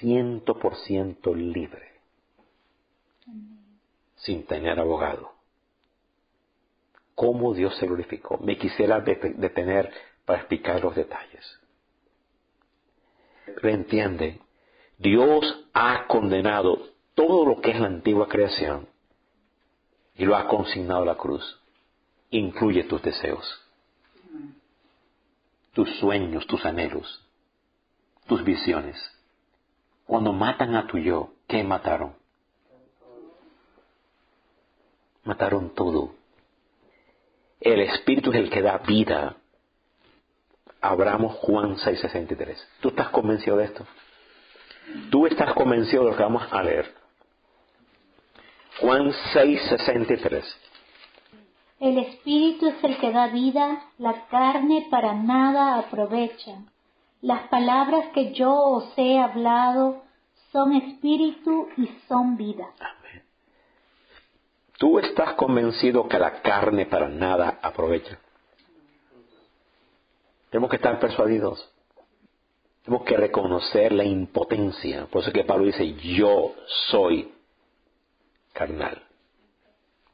100% libre. Sin tener abogado. ¿Cómo Dios se glorificó? Me quisiera detener para explicar los detalles. Reentiende, Dios ha condenado todo lo que es la antigua creación y lo ha consignado a la cruz. Incluye tus deseos, tus sueños, tus anhelos, tus visiones. Cuando matan a tu yo, ¿qué mataron? Mataron todo. El Espíritu es el que da vida abramos Juan 6:63. ¿Tú estás convencido de esto? ¿Tú estás convencido de lo que vamos a leer? Juan 6:63. El espíritu es el que da vida, la carne para nada aprovecha. Las palabras que yo os he hablado son espíritu y son vida. Amén. ¿Tú estás convencido que la carne para nada aprovecha? Tenemos que estar persuadidos. Tenemos que reconocer la impotencia. Por eso es que Pablo dice, yo soy carnal.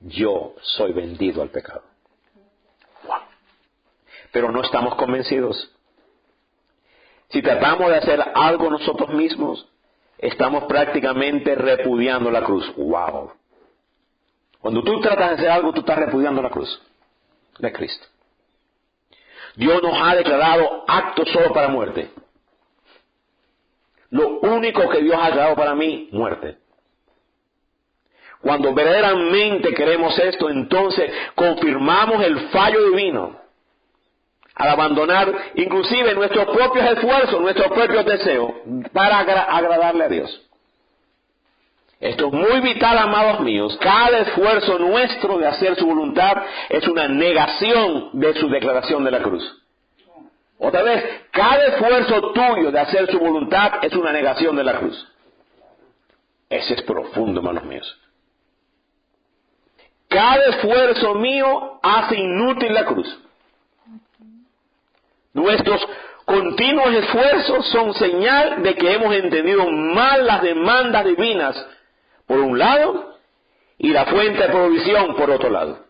Yo soy vendido al pecado. Wow. Pero no estamos convencidos. Si tratamos de hacer algo nosotros mismos, estamos prácticamente repudiando la cruz. Wow. Cuando tú tratas de hacer algo, tú estás repudiando la cruz de Cristo. Dios nos ha declarado aptos solo para muerte. Lo único que Dios ha declarado para mí, muerte. Cuando verdaderamente queremos esto, entonces confirmamos el fallo divino al abandonar inclusive nuestros propios esfuerzos, nuestros propios deseos para agradarle a Dios. Esto es muy vital, amados míos. Cada esfuerzo nuestro de hacer su voluntad es una negación de su declaración de la cruz. Otra vez, cada esfuerzo tuyo de hacer su voluntad es una negación de la cruz. Ese es profundo, hermanos míos. Cada esfuerzo mío hace inútil la cruz. Nuestros continuos esfuerzos son señal de que hemos entendido mal las demandas divinas, por un lado, y la fuente de provisión, por otro lado.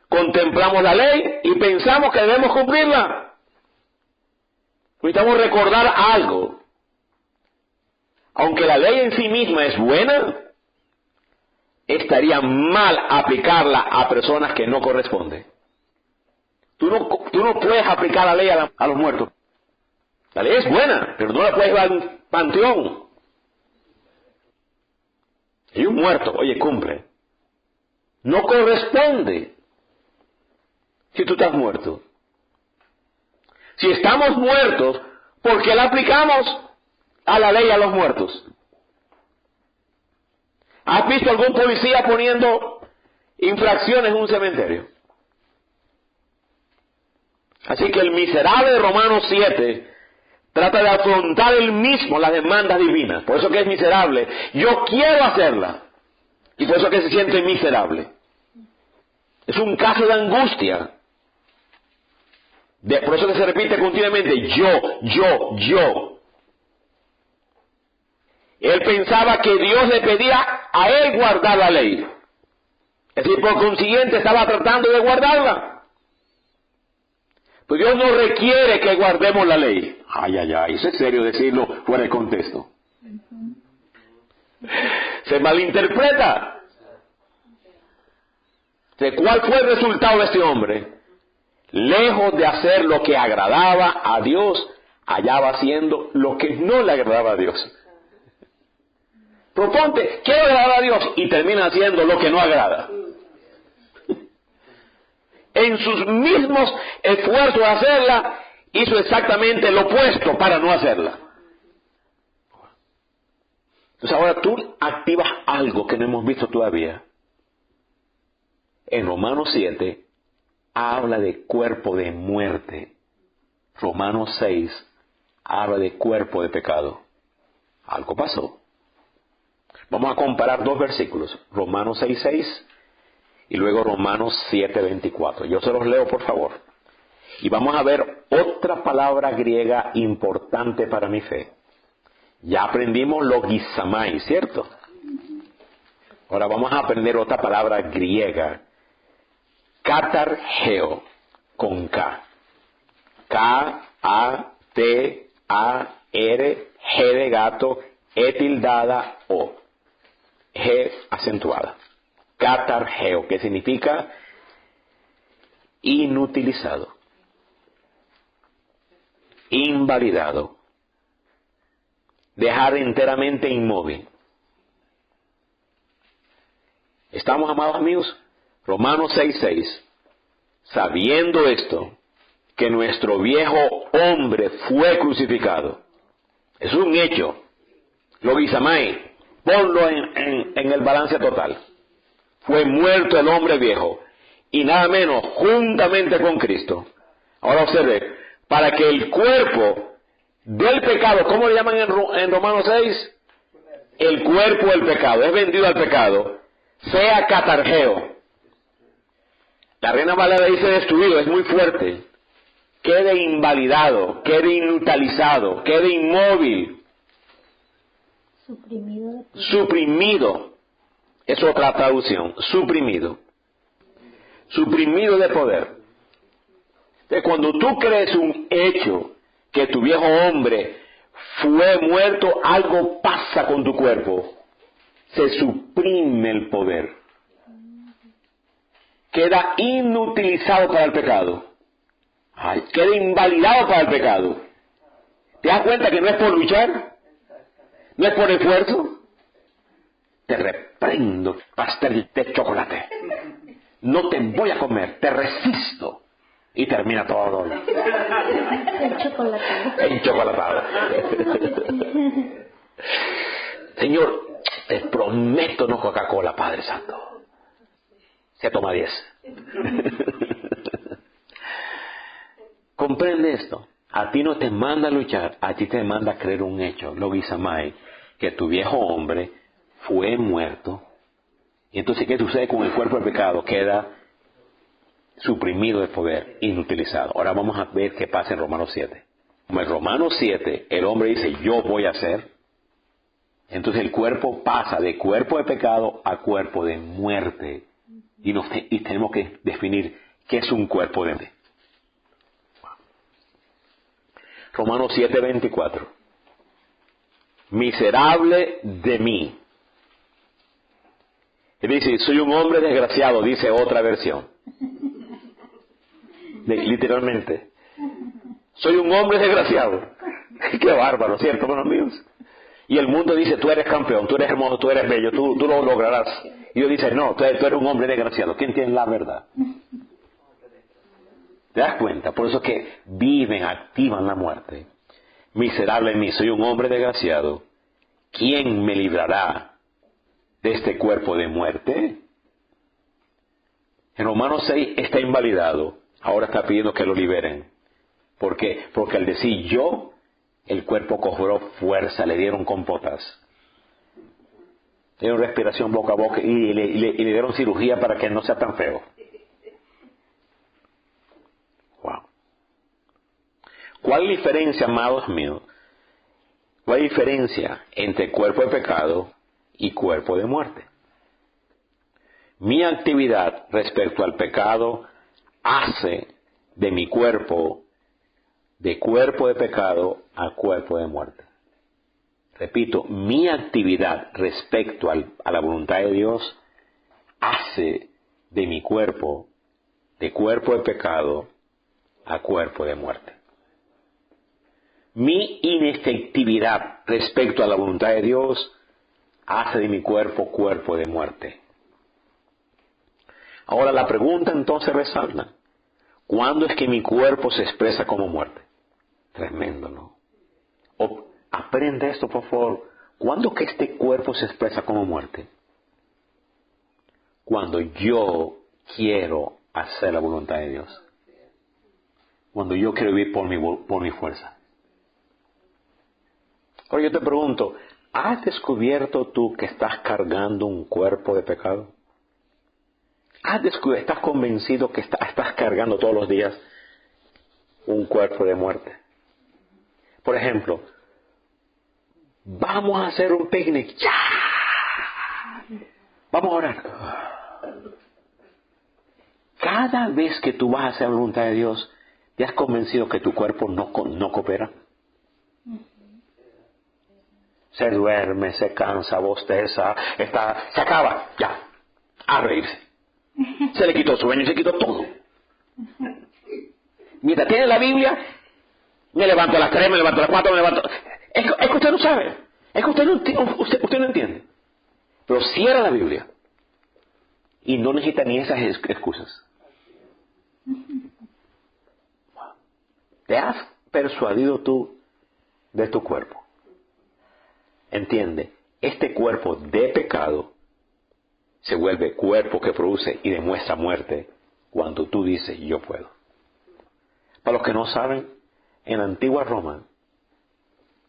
Contemplamos la ley y pensamos que debemos cumplirla. Necesitamos recordar algo. Aunque la ley en sí misma es buena, estaría mal aplicarla a personas que no corresponden. Tú no puedes aplicar la ley a los muertos. La ley es buena, pero no la puedes llevar al panteón. Y un muerto, oye, cumple. No corresponde si tú estás muerto. Si estamos muertos, ¿por qué la aplicamos a la ley a los muertos? ¿Has visto algún policía poniendo infracciones en un cementerio? Así que el miserable de Romanos 7 trata de afrontar él mismo las demandas divinas. Por eso que es miserable. Yo quiero hacerla. Y por eso que se siente miserable. Es un caso de angustia. Por eso que se repite continuamente, yo. Él pensaba que Dios le pedía a él guardar la ley. Es decir, por consiguiente estaba tratando de guardarla. Pues Dios no requiere que guardemos la ley. Ay, eso es serio decirlo fuera de contexto. Se malinterpreta. ¿Cuál fue el resultado de este hombre? Lejos de hacer lo que agradaba a Dios, hallaba haciendo lo que no le agradaba a Dios. Proponte, quiero agradar a Dios, y termina haciendo lo que no agrada. En sus mismos esfuerzos de hacerla, hizo exactamente lo opuesto para no hacerla. Entonces ahora tú activas algo que no hemos visto todavía. En Romanos 7 habla de cuerpo de muerte. Romanos 6 habla de cuerpo de pecado. Algo pasó. Vamos a comparar dos versículos. Romanos 6:6 y luego Romanos 7:24. Yo se los leo, por favor. Y vamos a ver otra palabra griega importante para mi fe. Ya aprendimos logisamai, ¿cierto? Ahora vamos a aprender otra palabra griega. Katargeo, con K. K-A-T-A-R, G de gato, E tildada, O. G acentuada. Katargeo, que significa inutilizado, invalidado, dejar enteramente inmóvil. ¿Estamos, amados amigos? Romanos 6:6. Sabiendo esto, que nuestro viejo hombre fue crucificado. Es un hecho. Lo Guisamay, ponlo en el balance total. Fue muerto el hombre viejo, y nada menos juntamente con Cristo. Ahora observe, para que el cuerpo del pecado, ¿cómo le llaman en Romanos 6? El cuerpo del pecado, es vendido al pecado, sea catargeo. La Reina Valera dice destruido, es muy fuerte. Quede invalidado, quede inutilizado, quede inmóvil. Suprimido. Es otra traducción. Suprimido. Suprimido de poder. Entonces, cuando tú crees un hecho que tu viejo hombre fue muerto, algo pasa con tu cuerpo. Se suprime el poder. Queda inutilizado para el pecado. Queda invalidado para el pecado. ¿Te das cuenta que no es por luchar? ¿No es por esfuerzo? Te reprendo, pastel de chocolate. No te voy a comer, te resisto. Y termina todo. Enchocolatado. Señor, te prometo no Coca-Cola, Padre Santo. Se toma 10. Comprende esto. A ti no te manda a luchar, a ti te manda a creer un hecho, lo Guisamay, que tu viejo hombre fue muerto. Y entonces, ¿qué sucede con el cuerpo del pecado? Queda suprimido de poder, inutilizado. Ahora vamos a ver qué pasa en Romanos 7. Como en Romanos 7, el hombre dice, yo voy a hacer. Entonces el cuerpo pasa de cuerpo de pecado a cuerpo de muerte. Y tenemos que definir qué es un cuerpo de muerte. Romanos 7, 24. Miserable de mí. Y dice, soy un hombre desgraciado, dice otra versión. Literalmente. Soy un hombre desgraciado. Qué bárbaro, ¿cierto, hermanos míos? Y el mundo dice, tú eres campeón, tú eres hermoso, tú eres bello, tú lo lograrás. Y yo dice, no, tú eres un hombre desgraciado. ¿Quién tiene la verdad? ¿Te das cuenta? Por eso es que viven, activan la muerte. Miserable en mí, soy un hombre desgraciado. ¿Quién me librará de este cuerpo de muerte? En Romanos 6 está invalidado. Ahora está pidiendo que lo liberen. ¿Por qué? Porque al decir yo, el cuerpo cobró fuerza, le dieron compotas. Le dieron respiración boca a boca y le dieron cirugía para que no sea tan feo. Wow. ¿Cuál es la diferencia, amados míos? ¿Cuál es la diferencia entre cuerpo de pecado y cuerpo de muerte? Mi actividad respecto al pecado hace de mi cuerpo de pecado a cuerpo de muerte. Repito, mi actividad respecto a la voluntad de Dios hace de mi cuerpo de pecado a cuerpo de muerte. Mi inefectividad respecto a la voluntad de Dios hace de mi cuerpo de muerte. Ahora la pregunta entonces resalta, ¿cuándo es que mi cuerpo se expresa como muerte? Tremendo, ¿no? Aprende esto, por favor. ¿Cuándo es que este cuerpo se expresa como muerte? Cuando yo quiero hacer la voluntad de Dios. Cuando yo quiero vivir por mi fuerza. Ahora yo te pregunto, ¿has descubierto tú que estás cargando un cuerpo de pecado? ¿Estás convencido que estás cargando todos los días un cuerpo de muerte? Por ejemplo, vamos a hacer un picnic. ¡Ya! Vamos a orar. Cada vez que tú vas a hacer la voluntad de Dios, ¿te has convencido que tu cuerpo no coopera? Se duerme, se cansa, bosteza, se acaba, ya, a reírse. Se le quitó sueño, se quitó todo. Mientras tiene la Biblia, me levanto a las 3, me levanto a las 4, me levanto... Es que usted no sabe, es que usted no entiende. Pero cierra la Biblia y no necesita ni esas excusas. ¿Te has persuadido tú de tu cuerpo? Entiende, este cuerpo de pecado se vuelve cuerpo que produce y demuestra muerte cuando tú dices yo puedo. Para los que no saben, en la antigua Roma,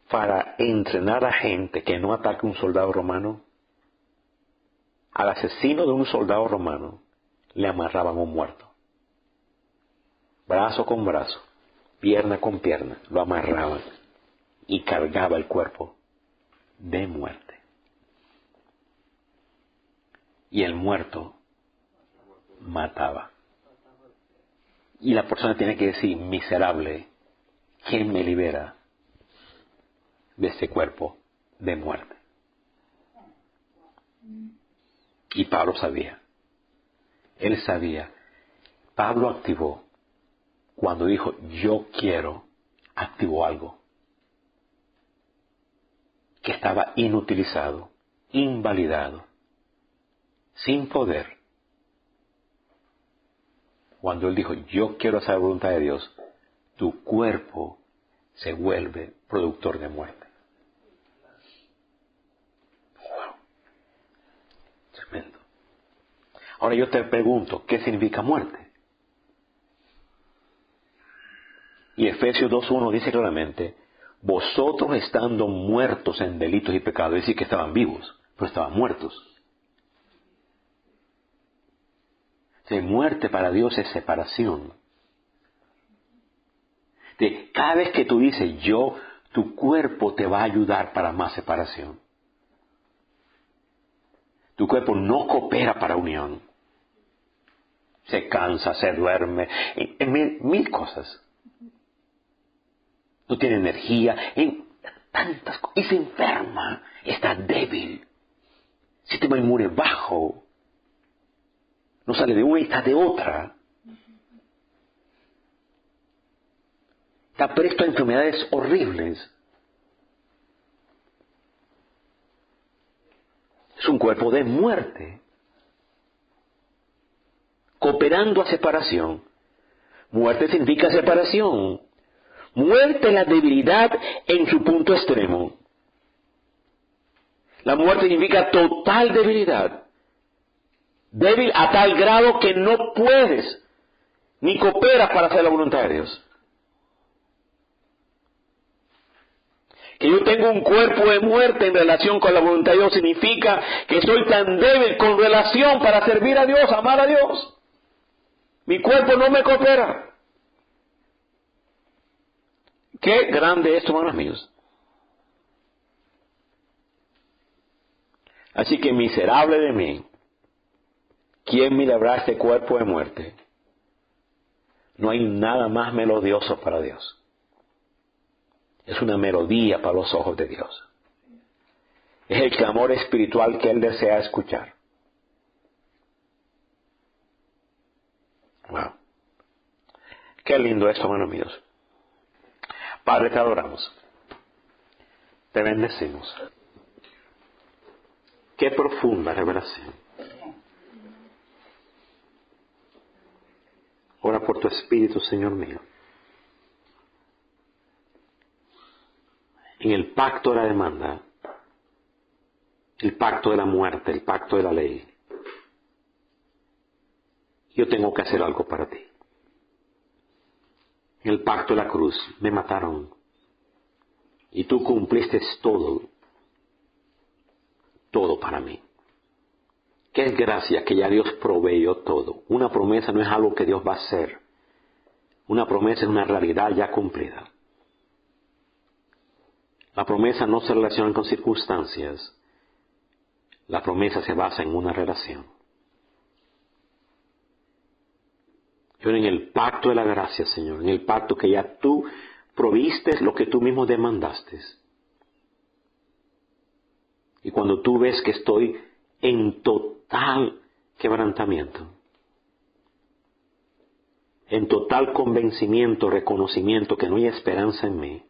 para entrenar a gente que no ataque a un soldado romano, al asesino de un soldado romano le amarraban un muerto. Brazo con brazo, pierna con pierna, lo amarraban y cargaba el cuerpo de muerte. Y el muerto mataba. Y la persona tiene que decir, miserable, ¿quién me libera de este cuerpo de muerte? Y Pablo sabía. Él sabía. Pablo activó. Cuando dijo, yo quiero, activó algo que estaba inutilizado, invalidado, sin poder. Cuando él dijo, yo quiero hacer la voluntad de Dios, tu cuerpo se vuelve productor de muerte. Wow. Tremendo. Ahora yo te pregunto, ¿qué significa muerte? Y Efesios 2.1 dice claramente, vosotros estando muertos en delitos y pecados, es decir, que estaban vivos, pero estaban muertos. De muerte para Dios es separación. De cada vez que tú dices yo, tu cuerpo te va a ayudar para más separación. Tu cuerpo no coopera para unión. Se cansa, se duerme, en mil cosas. No tiene energía, en tantas cosas. Y se enferma, está débil. Sistema inmune bajo. No sale de una y está de otra. Está presto a enfermedades horribles. Es un cuerpo de muerte. Cooperando a separación. Muerte significa separación. Muerte es la debilidad en su punto extremo. La muerte significa total debilidad. Débil a tal grado que no puedes ni cooperas para hacer la voluntad de Dios. Que yo tengo un cuerpo de muerte en relación con la voluntad de Dios significa que soy tan débil con relación para servir a Dios, amar a Dios. Mi cuerpo no me coopera. Qué grande esto, hermanos míos. Así que miserable de mí, ¿quién me librará este cuerpo de muerte? No hay nada más melodioso para Dios. Es una melodía para los ojos de Dios. Es el clamor espiritual que Él desea escuchar. Wow. Qué lindo esto, hermanos míos. Padre, te adoramos. Te bendecimos. Qué profunda revelación. Ora por tu Espíritu, Señor mío. En el pacto de la demanda, el pacto de la muerte, el pacto de la ley, yo tengo que hacer algo para ti. En el pacto de la cruz me mataron y tú cumpliste todo para mí. Qué es gracia que ya Dios proveyó todo. Una promesa no es algo que Dios va a hacer. Una promesa es una realidad ya cumplida. La promesa no se relaciona con circunstancias. La promesa se basa en una relación. Yo en el pacto de la gracia, Señor, en el pacto que ya tú proviste lo que tú mismo demandaste. Y cuando tú ves que estoy en total quebrantamiento, en total convencimiento, reconocimiento que no hay esperanza en mí,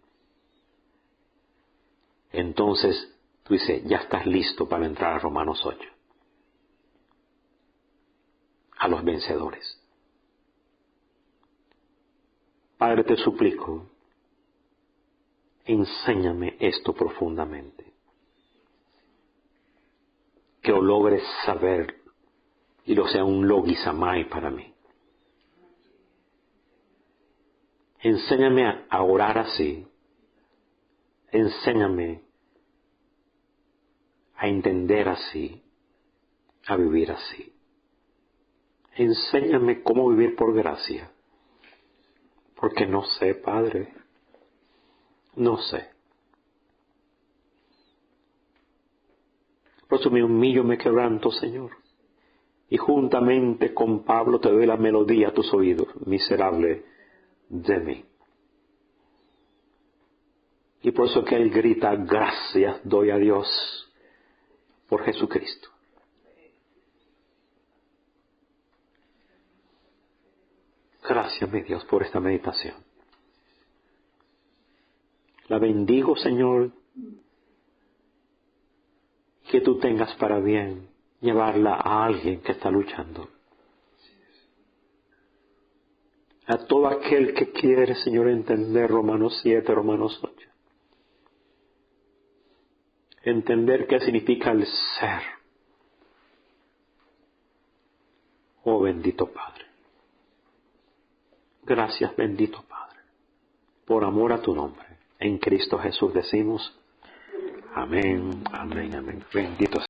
entonces tú dices, ya estás listo para entrar a Romanos 8. A los vencedores. Padre, te suplico, enséñame esto profundamente, que lo logres saber y lo sea un logisamai para mí. Enséñame a orar así, enséñame a entender así, a vivir así. Enséñame cómo vivir por gracia, porque no sé, Padre, no sé. Por eso me humillo, me quebranto, Señor, y juntamente con Pablo te doy la melodía a tus oídos, miserable de mí. Y por eso que él grita, gracias doy a Dios por Jesucristo. Gracias, mi Dios, por esta meditación. La bendigo, Señor, que tú tengas para bien llevarla a alguien que está luchando. A todo aquel que quiere, Señor, entender Romanos 7, Romanos 8. Entender qué significa el ser. Oh bendito Padre. Gracias, bendito Padre, por amor a tu nombre. En Cristo Jesús decimos, amén, amén, amén. Bendito sea.